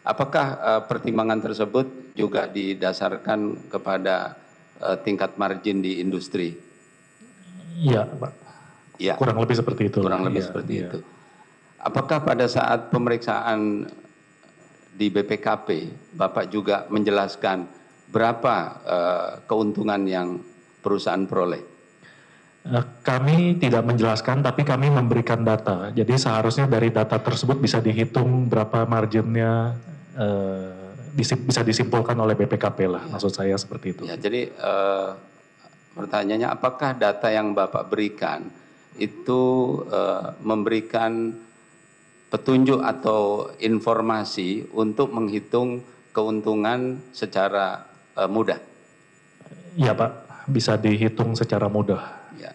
Speaker 9: Apakah pertimbangan tersebut juga didasarkan kepada tingkat margin di industri?
Speaker 5: Iya, Pak.
Speaker 9: Ya,
Speaker 5: Kurang lebih seperti itu.
Speaker 9: kurang lebih
Speaker 5: Iya,
Speaker 9: seperti
Speaker 5: iya.
Speaker 9: itu. Apakah pada saat pemeriksaan di BPKP, Bapak juga menjelaskan berapa keuntungan yang perusahaan peroleh?
Speaker 5: Kami tidak menjelaskan, tapi kami memberikan data. Jadi seharusnya dari data tersebut bisa dihitung berapa marginnya, bisa disimpulkan oleh BPKP lah. Maksud saya seperti itu.
Speaker 9: Ya, jadi pertanyaannya, apakah data yang Bapak berikan itu memberikan petunjuk atau informasi untuk menghitung keuntungan secara mudah?
Speaker 5: Iya, Pak. Bisa dihitung secara mudah.
Speaker 9: Ya.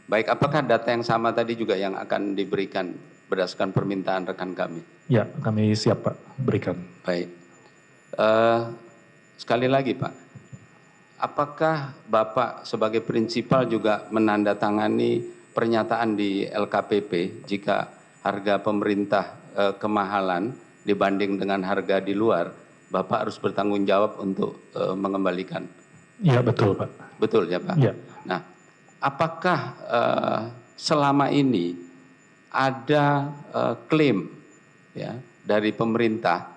Speaker 9: Baik, apakah data yang sama tadi juga yang akan diberikan berdasarkan permintaan rekan kami?
Speaker 5: Ya, kami siap, Pak, berikan.
Speaker 9: Baik. Sekali lagi Pak, apakah Bapak sebagai prinsipal juga menandatangani pernyataan di LKPP jika harga pemerintah kemahalan dibanding dengan harga di luar, Bapak harus bertanggung jawab untuk mengembalikan?
Speaker 5: Iya, betul, Pak.
Speaker 9: Betul ya Pak?
Speaker 5: Iya.
Speaker 9: Nah, apakah selama ini ada klaim ya dari pemerintah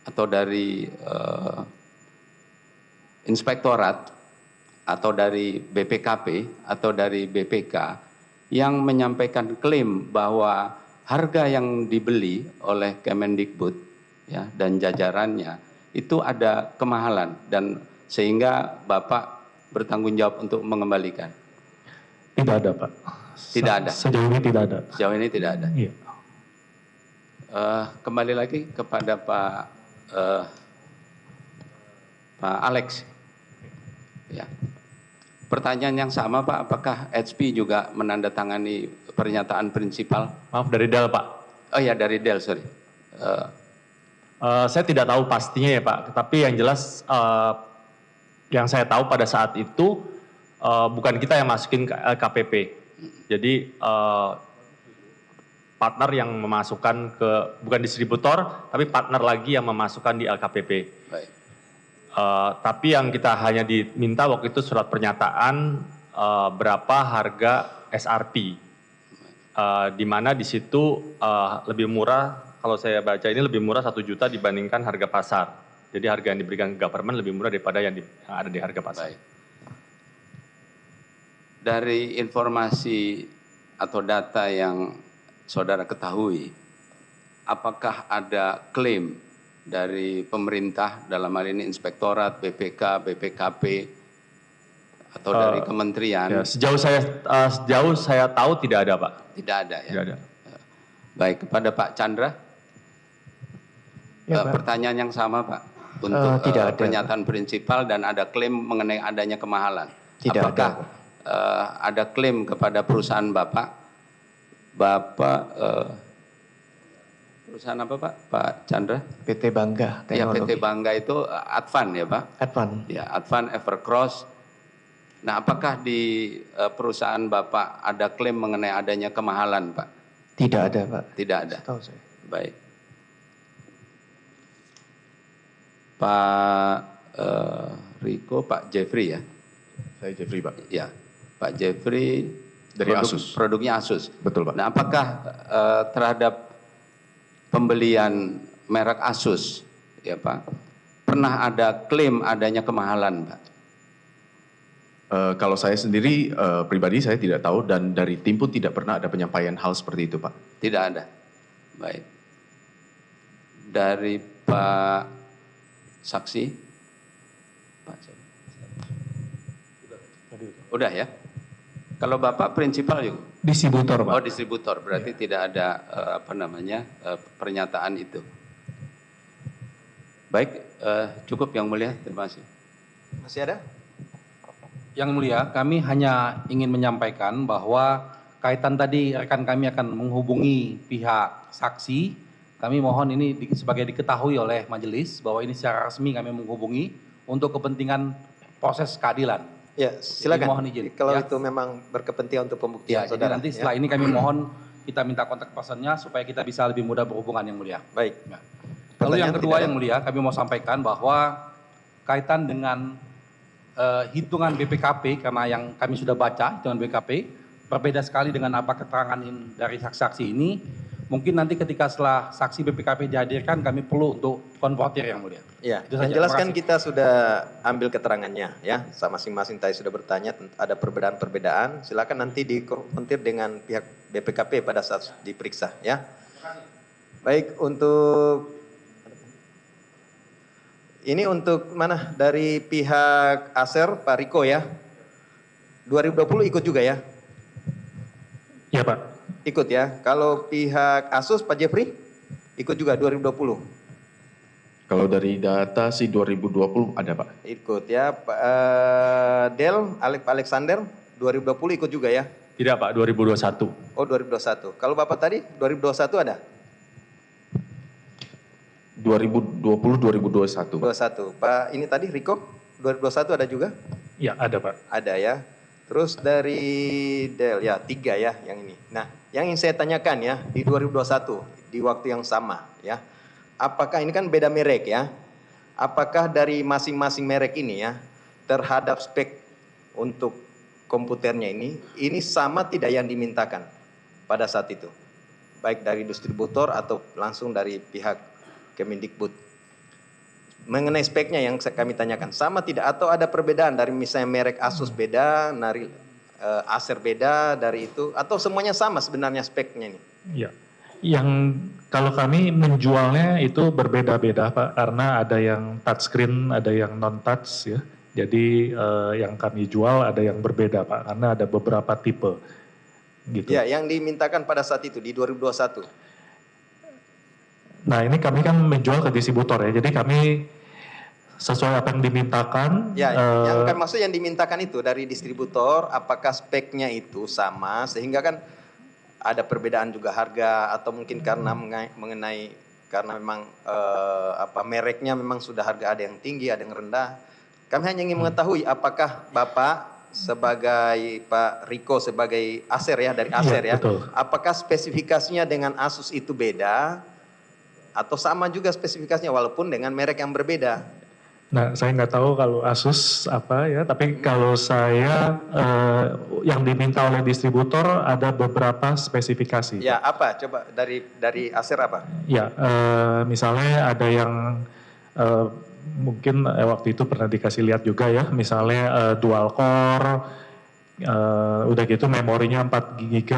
Speaker 9: atau dari inspektorat atau dari BPKP atau dari BPK yang menyampaikan klaim bahwa harga yang dibeli oleh Kemendikbud ya dan jajarannya itu ada kemahalan dan sehingga Bapak bertanggung jawab untuk mengembalikan?
Speaker 5: Tidak ada, Pak.
Speaker 9: Tidak ada?
Speaker 5: Sejauh ini tidak ada.
Speaker 9: Sejauh ini tidak ada.
Speaker 5: Iya.
Speaker 9: Kembali lagi kepada Pak Alex. Ya. Pertanyaan yang sama Pak, apakah HP juga menandatangani pernyataan prinsipal?
Speaker 7: Maaf, dari Del Pak.
Speaker 9: Oh ya, dari Del, sorry.
Speaker 7: Saya tidak tahu pastinya ya Pak, tapi yang jelas yang saya tahu pada saat itu bukan kita yang masukin ke LKPP. Jadi partner yang memasukkan ke, bukan distributor, tapi partner lagi yang memasukkan di LKPP.
Speaker 9: Baik.
Speaker 7: Tapi yang kita hanya diminta waktu itu surat pernyataan berapa harga SRP, di mana di situ lebih murah, kalau saya baca ini lebih murah 1 juta dibandingkan harga pasar. Jadi harga yang diberikan ke government lebih murah daripada yang ada di harga pasar.
Speaker 9: Baik. Dari informasi atau data yang saudara ketahui, apakah ada klaim dari pemerintah dalam hal ini inspektorat, BPK, BPKP, atau dari kementerian?
Speaker 7: Ya, sejauh saya tahu tidak ada Pak.
Speaker 9: Tidak ada ya?
Speaker 7: Tidak ada.
Speaker 9: Baik, kepada Pak Chandra,
Speaker 4: Ya, Pak.
Speaker 9: pertanyaan yang sama Pak, untuk
Speaker 4: tidak ada.
Speaker 9: pernyataan prinsipal dan ada klaim mengenai adanya kemahalan.
Speaker 4: Tidak
Speaker 9: Apakah ada klaim kepada perusahaan Bapak perusahaan apa Pak? Pak Chandra?
Speaker 4: PT Bangga
Speaker 9: Ya,
Speaker 4: Teknologi.
Speaker 9: PT Bangga itu Advan ya Pak?
Speaker 4: Advan.
Speaker 9: Ya, Advan, Evercross. Nah, apakah di perusahaan Bapak ada klaim mengenai adanya kemahalan Pak?
Speaker 4: Tidak ada, Pak.
Speaker 9: Tidak ada.
Speaker 4: Setahu saya.
Speaker 9: Baik. Pak Riko, Pak Jeffrey ya?
Speaker 6: Saya Jeffrey, Pak.
Speaker 9: Ya, Pak Jeffrey
Speaker 6: Dari Asus.
Speaker 9: Produknya Asus.
Speaker 6: Betul, Pak.
Speaker 9: Nah, apakah terhadap pembelian merek Asus, ya Pak, pernah ada klaim adanya kemahalan, Pak?
Speaker 6: Kalau saya sendiri pribadi saya tidak tahu dan dari tim pun tidak pernah ada penyampaian hal seperti itu, Pak.
Speaker 9: Tidak ada. Baik. Dari Pak Saksi. Pak siapa? Udah ya? Kalau Bapak prinsipal juga?
Speaker 8: Distributor, Pak.
Speaker 9: Oh, distributor. Berarti tidak ada pernyataan itu. Baik, cukup Yang Mulia. Terima kasih.
Speaker 1: Masih ada?
Speaker 10: Yang Mulia, kami hanya ingin menyampaikan bahwa kaitan tadi rekan kami akan menghubungi pihak saksi. Kami mohon ini sebagai diketahui oleh majelis bahwa ini secara resmi kami menghubungi untuk kepentingan proses keadilan.
Speaker 1: Ya, silakan.
Speaker 10: Jadi mohon izin.
Speaker 1: Kalau
Speaker 10: Ya.
Speaker 1: itu memang berkepentingan untuk pembuktian
Speaker 10: Ya, jadi
Speaker 1: saudara.
Speaker 10: nanti setelah ini kami mohon kita minta kontak personnya supaya kita bisa lebih mudah berhubungan Yang Mulia.
Speaker 1: Baik.
Speaker 10: Ya. Lalu
Speaker 1: Pertanyaan
Speaker 10: yang kedua
Speaker 1: tidak
Speaker 10: Yang Mulia, kami mau sampaikan bahwa kaitan dengan hitungan BPKP, karena yang kami sudah baca hitungan BPKP, berbeda sekali dengan apa keterangan dari saksi-saksi ini. Mungkin nanti ketika setelah saksi BPKP dihadirkan, kami perlu untuk konfrontir Yang Mulia.
Speaker 1: Ya,
Speaker 10: Itu saja.
Speaker 1: yang jelas
Speaker 10: Terima
Speaker 1: kan
Speaker 10: kasih.
Speaker 1: kita sudah ambil keterangannya ya. Masing-masing tadi sudah bertanya ada perbedaan-perbedaan. Silakan nanti dikonfrontir dengan pihak BPKP pada saat diperiksa ya. Baik, untuk ini untuk mana? Dari pihak Aser, Pak Riko ya. 2020 ikut juga ya?
Speaker 5: Ya, Pak.
Speaker 1: Ikut ya. Kalau pihak Asus, Pak Jeffrey, ikut juga 2020.
Speaker 6: Kalau dari data sih 2020 ada, Pak.
Speaker 1: Ikut ya. Pak Del, Alexander, 2020 ikut juga ya?
Speaker 7: Tidak Pak, 2021.
Speaker 1: Oh 2021. Kalau Bapak tadi 2021 ada?
Speaker 6: 2020-2021.
Speaker 1: 21. Pak ini tadi Riko 2021 ada juga?
Speaker 5: Ya, ada, Pak.
Speaker 1: Ada ya. Terus dari Del ya 3 ya yang ini. Nah, yang ingin saya tanyakan ya di 2021 di waktu yang sama ya. Apakah ini kan beda merek ya? Apakah dari masing-masing merek ini ya terhadap spek untuk komputernya ini sama tidak yang dimintakan pada saat itu? Baik dari distributor atau langsung dari pihak Kemendikbud. Mengenai speknya yang kami tanyakan, sama tidak atau ada perbedaan dari misalnya merek Asus beda, Acer beda dari itu, atau semuanya sama sebenarnya speknya ini?
Speaker 5: Ya. Yang kalau kami menjualnya itu berbeda-beda Pak, karena ada yang touchscreen, ada yang non-touch ya. Jadi yang kami jual ada yang berbeda Pak, karena ada beberapa tipe gitu.
Speaker 1: Ya, yang dimintakan pada saat itu di 2021.
Speaker 5: Nah ini kami kan menjual ke distributor ya, jadi kami sesuai apa yang dimintakan.
Speaker 1: Ya, yang kan maksud yang dimintakan itu dari distributor, apakah speknya itu sama sehingga kan ada perbedaan juga harga atau mungkin karena mengenai karena memang mereknya memang sudah harga ada yang tinggi, ada yang rendah. Kami hanya ingin mengetahui apakah Bapak sebagai Pak Riko sebagai Acer ya dari Acer ya,
Speaker 5: betul.
Speaker 1: apakah spesifikasinya dengan Asus itu beda atau sama juga spesifikasinya walaupun dengan merek yang berbeda?
Speaker 5: Nah, saya nggak tahu kalau Asus apa ya, tapi kalau saya yang diminta oleh distributor ada beberapa spesifikasi.
Speaker 1: Ya, apa? Coba dari Acer apa?
Speaker 5: Ya, misalnya ada yang mungkin waktu itu pernah dikasih lihat juga ya, misalnya dual core, udah gitu memorinya 4 GB,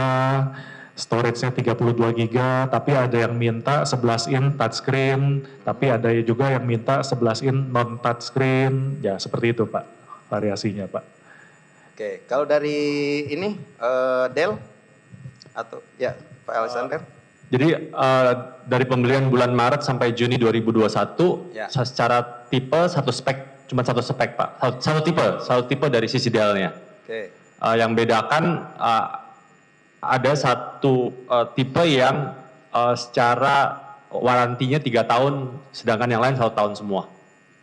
Speaker 5: storage-nya 32 GB, tapi ada yang minta 11 in touchscreen, tapi ada juga yang minta 11 in non touchscreen, ya seperti itu Pak, variasinya Pak.
Speaker 1: Oke, kalau dari ini Dell atau ya Pak Alexander?
Speaker 7: Jadi dari pembelian bulan Maret sampai Juni 2021,
Speaker 1: Ya.
Speaker 7: secara tipe satu spek, cuma satu spek Pak, satu tipe dari sisi Dell-nya.
Speaker 1: Oke.
Speaker 7: Yang bedakan ada satu tipe yang secara warantinya 3 tahun, sedangkan yang lain 1 tahun semua.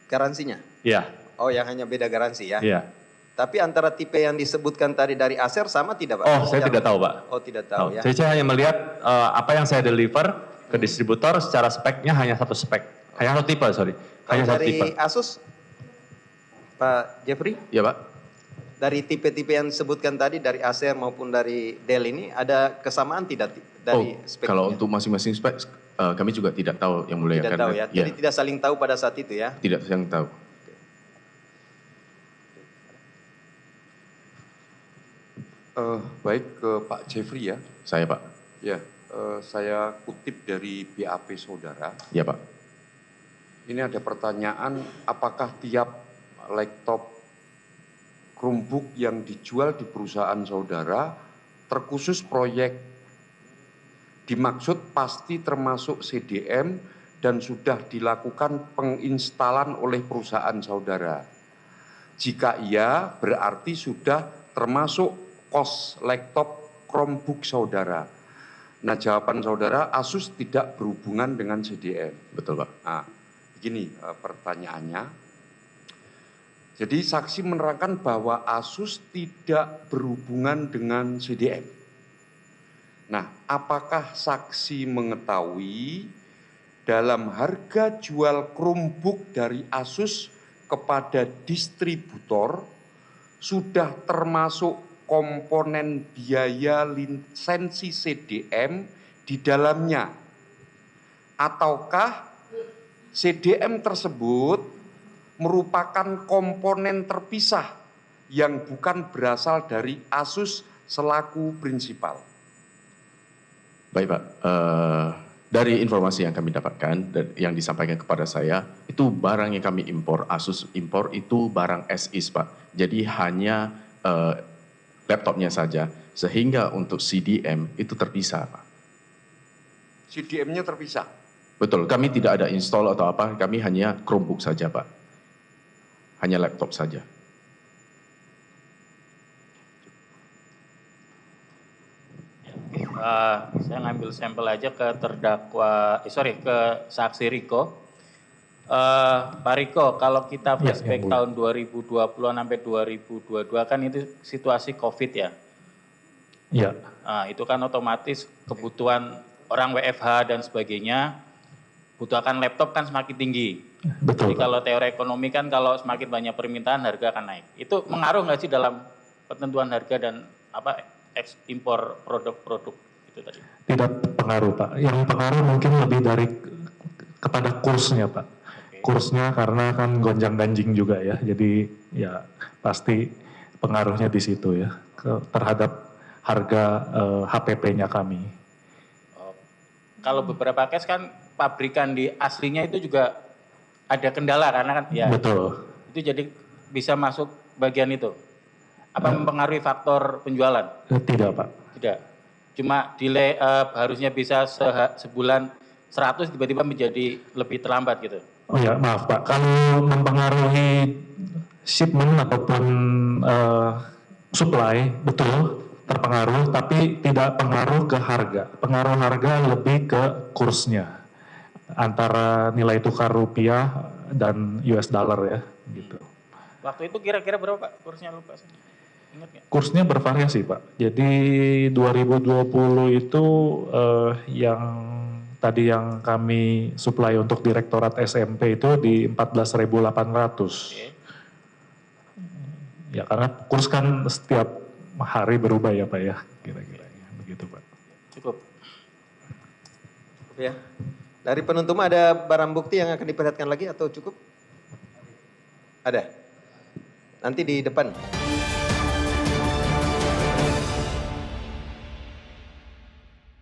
Speaker 1: Garansinya?
Speaker 7: Iya.
Speaker 1: Oh, yang hanya beda garansi ya?
Speaker 7: Iya.
Speaker 1: Tapi antara tipe yang disebutkan tadi dari Acer sama tidak Pak?
Speaker 7: Oh, saya tidak tahu Pak.
Speaker 1: Oh, tidak tahu ya?
Speaker 7: Saya hanya melihat apa yang saya deliver ke distributor secara speknya hanya satu spek, hanya satu tipe, sorry.
Speaker 1: Kalau
Speaker 7: Hanya satu
Speaker 1: dari
Speaker 7: tipe.
Speaker 1: Asus, Pak Jeffrey?
Speaker 6: Ya Pak.
Speaker 1: Dari tipe-tipe yang disebutkan tadi dari Acer maupun dari Dell ini ada kesamaan tidak dari speknya?
Speaker 6: Kalau untuk masing-masing spek kami juga tidak tahu yang mulia.
Speaker 1: Tidak tahu ya? Jadi tidak saling tahu pada saat itu ya?
Speaker 6: Tidak saling tahu.
Speaker 11: Baik ke Pak Jeffrey ya.
Speaker 6: Saya Pak.
Speaker 11: Ya, saya kutip dari BAP Saudara.
Speaker 6: Ya Pak.
Speaker 11: Ini ada pertanyaan, apakah tiap laptop Chromebook yang dijual di perusahaan saudara terkhusus proyek? Dimaksud pasti termasuk CDM dan sudah dilakukan penginstalan oleh perusahaan saudara. Jika iya, berarti sudah termasuk kos laptop Chromebook saudara. Nah, jawaban saudara, Asus tidak berhubungan dengan CDM.
Speaker 6: Betul Pak.
Speaker 11: Nah, begini pertanyaannya. Jadi saksi menerangkan bahwa Asus tidak berhubungan dengan CDM. Nah, apakah saksi mengetahui dalam harga jual Chromebook dari Asus kepada distributor sudah termasuk komponen biaya lisensi CDM di dalamnya? Ataukah CDM tersebut merupakan komponen terpisah yang bukan berasal dari Asus selaku prinsipal?
Speaker 6: Baik Pak, dari informasi yang kami dapatkan dan yang disampaikan kepada saya, itu barang yang kami impor, Asus impor itu barang as is Pak. Jadi hanya laptopnya saja, sehingga untuk CDM itu terpisah Pak.
Speaker 11: CDM-nya terpisah?
Speaker 6: Betul, kami tidak ada install atau apa, kami hanya Chromebook saja Pak. Hanya laptop saja.
Speaker 12: Saya ngambil sampel aja ke ke saksi Riko. Pak Riko, kalau kita flashback tahun 2020 sampai 2022 kan itu situasi COVID ya?
Speaker 5: Iya.
Speaker 12: Nah, itu kan otomatis kebutuhan orang WFH dan sebagainya, butuhkan laptop kan semakin tinggi.
Speaker 5: Betul.
Speaker 12: Jadi kalau teori ekonomi kan kalau semakin banyak permintaan harga akan naik. Itu mengaruh nggak sih dalam penentuan harga dan impor produk-produk itu tadi?
Speaker 5: Tidak pengaruh Pak. Yang pengaruh mungkin lebih dari kepada kursnya Pak. Okay. Kursnya karena kan gonjang-ganjing juga ya. Jadi ya pasti pengaruhnya di situ ya terhadap harga HPP-nya kami.
Speaker 12: kalau beberapa case kan pabrikan di aslinya itu juga ada kendala karena kan ya.
Speaker 5: Betul.
Speaker 12: Itu jadi bisa masuk bagian itu. Apa mempengaruhi faktor penjualan?
Speaker 5: Tidak, Pak.
Speaker 12: Tidak. Cuma delay harusnya bisa sebulan 100 tiba-tiba menjadi lebih terlambat gitu.
Speaker 5: Oh ya, maaf Pak. Kalau mempengaruhi shipment ataupun supply, betul terpengaruh, tapi tidak pengaruh ke harga. Pengaruh harga lebih ke kursnya. Antara nilai tukar rupiah dan US dollar ya, gitu.
Speaker 12: Waktu itu kira-kira berapa Pak kursnya, lupa saya. Ingat nggak?
Speaker 5: Kursnya bervariasi Pak. Jadi 2020 itu yang tadi yang kami supply untuk Direktorat SMP itu di 14.800.
Speaker 12: Oke.
Speaker 5: Ya karena kurs kan setiap hari berubah ya Pak ya, kira-kira begitu Pak.
Speaker 12: Cukup.
Speaker 1: Ya. Dari penuntut ada barang bukti yang akan diperlihatkan lagi atau cukup? Ada. Nanti di depan.